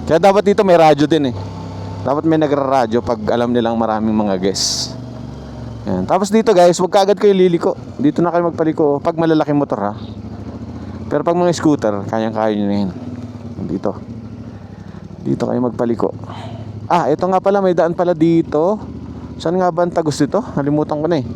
Kaya dapat dito may radyo din eh. Dapat may nagra-radyo pag alam nilang maraming mga guests. Yan. Tapos dito guys, huwag kaagad kayo liliko. Dito na kayo magpaliko pag malalaking motor ha. Pero pag mga scooter, kayang-kaya nyo na yan. Dito kayo magpaliko. Ito nga pala, may daan pala dito. Saan nga ba ang tagos dito? Nalimutan ko na eh.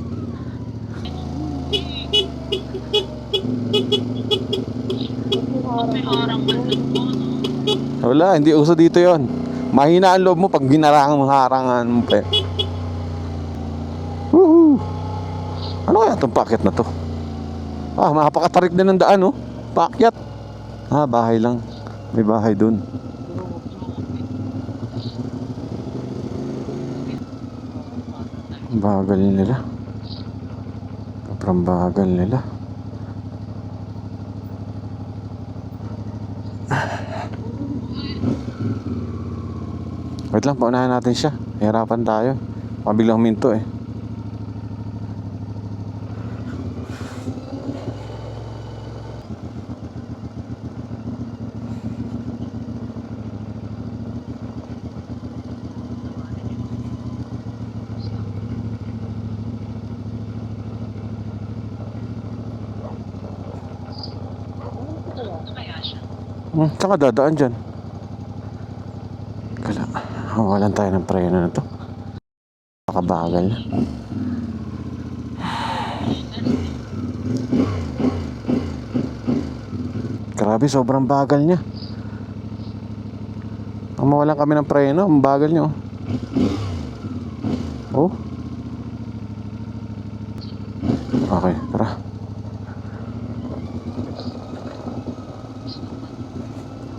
Wala, hindi uso dito yon. Mahina ang loob mo pag ginarangan mo, harangan mo pa. Woohoo! Ano kaya itong packet na to? Makapakatarik din ng daan, oh. Pakyat. Bahay lang. May bahay dun. Bagal nila. Sobrang bagal nila. Wait lang, paunahan natin siya. Hirapan tayo. Mabiglang huminto eh. Saan ka dadaan dyan? Walan tayo ng preno na to. Makabagal na. Grabe, sobrang bagal niya. Pag mawalan kami ng preno, ang bagal niya. Oh. Okay, tara.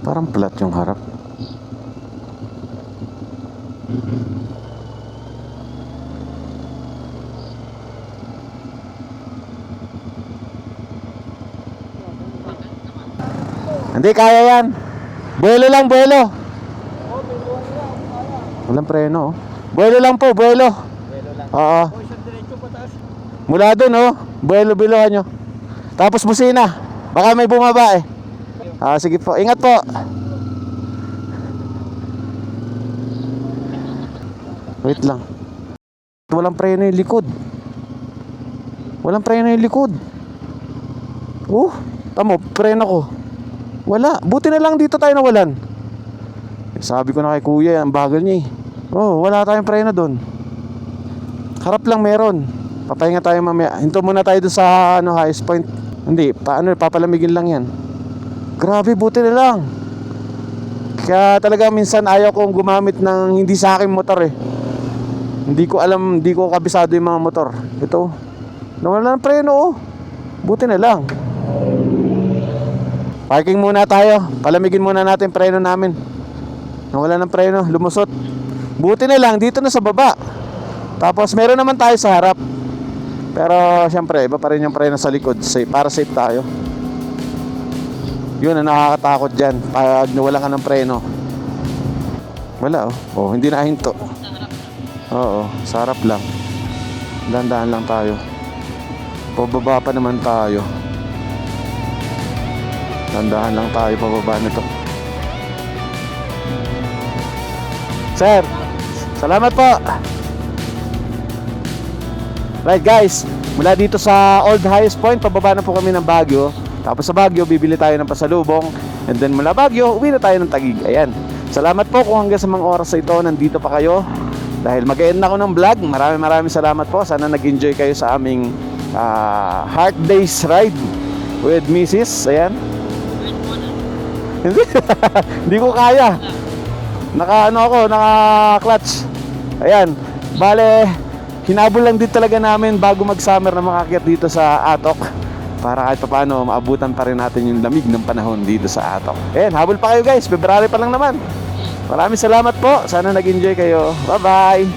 Parang flat yung harap. Hindi, kaya yan. Buwelo lang, buwelo. Walang preno, oh. Buwelo lang po, buwelo. Oo. Mula dun, oh. Buwelo-bilohan nyo. Tapos busina. Baka may bumaba eh. Sige po, ingat po. Wait lang. Walang preno yung likod. Walang preno yung likod. Tamo, preno ko. Wala, buti na lang dito tayo nawalan. Sabi ko na kay kuya, ang bagal niya eh. Wala tayong preno doon. Harap lang meron. Papahinga tayo mamaya. Hinto muna tayo doon sa highest point. Hindi, papalamigin lang yan. Grabe, buti na lang. Kaya talaga minsan ayaw kong gumamit ng hindi sa aking motor eh. Hindi ko alam, hindi ko kabisado yung mga motor. Ito, nawala ng preno oh. Buti na lang. Parking muna tayo. Palamigin muna natin preno namin. Nawala ng preno, lumusot. Buti na lang, dito na sa baba. Tapos meron naman tayo sa harap. Pero syempre, iba pa rin yung preno sa likod. Safe, para safe tayo. Yun ang nakakatakot dyan pag nawala ka ng preno. Wala oh. Oh, hindi na hinto. Oo, sa harap lang. Dahan-dahan lang tayo. Pababa pa naman tayo. Dahan-dahan lang tayo pababa nito. Sir, salamat po. Right guys, mula dito sa Old Highest Point, pababa na po kami ng Baguio. Tapos sa Baguio, bibili tayo ng pasalubong. And then mula Baguio, uwi na tayo ng Taguig. Ayan. Salamat po kung hanggang sa mga oras na ito, nandito pa kayo. Dahil mag-end na ako ng vlog. Maraming salamat po. Sana nag-enjoy kayo sa aming Heart Days ride with Mrs. Ayan. Hindi ko kaya. Naka-clutch. Ayan. Bale, hinabol lang din talaga namin bago mag-summer na makakit dito sa Atok. Para kahit paano maabutan pa rin natin yung lamig ng panahon dito sa Atok. Ayan, habol pa kayo guys. February pa lang naman. Maraming salamat po. Sana nag-enjoy kayo. Bye-bye.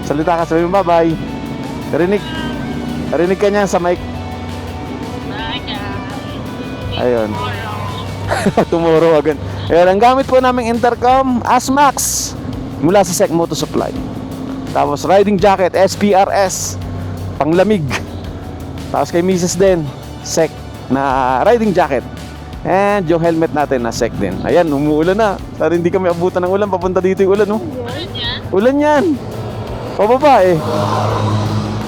Salita ka, sabi mo bye-bye. Narinig ka niya sa mic. Ayun. Tomorrow agad. Ayan, ang gamit po naming intercom, Asmax. Mula sa SEC Moto Supply. Tapos riding jacket, SPRS. Panglamig. Tapos kay Mrs. din, SEC na riding jacket. And yung helmet natin na SEC din. Ayan, umuulan na. Para hindi kami abutan ng ulan. Papunta dito yung ulan, no? Ulan yan. Pababa eh.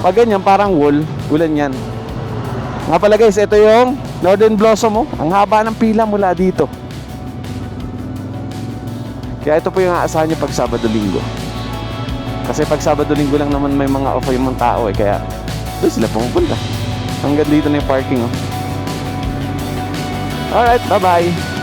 Pag ganyan, parang wall. Ulan yan. Nga pala guys, ito yung Northern Blossom, oh. Ang haba ng pila mula dito. Kaya ito po yung aasahan nyo pag Sabado-Linggo. Kasi pag Sabado-Linggo lang naman may mga off yung mga tao eh. Kaya doon sila pumupunta. Hanggang dito na yung parking, oh. Alright, bye-bye.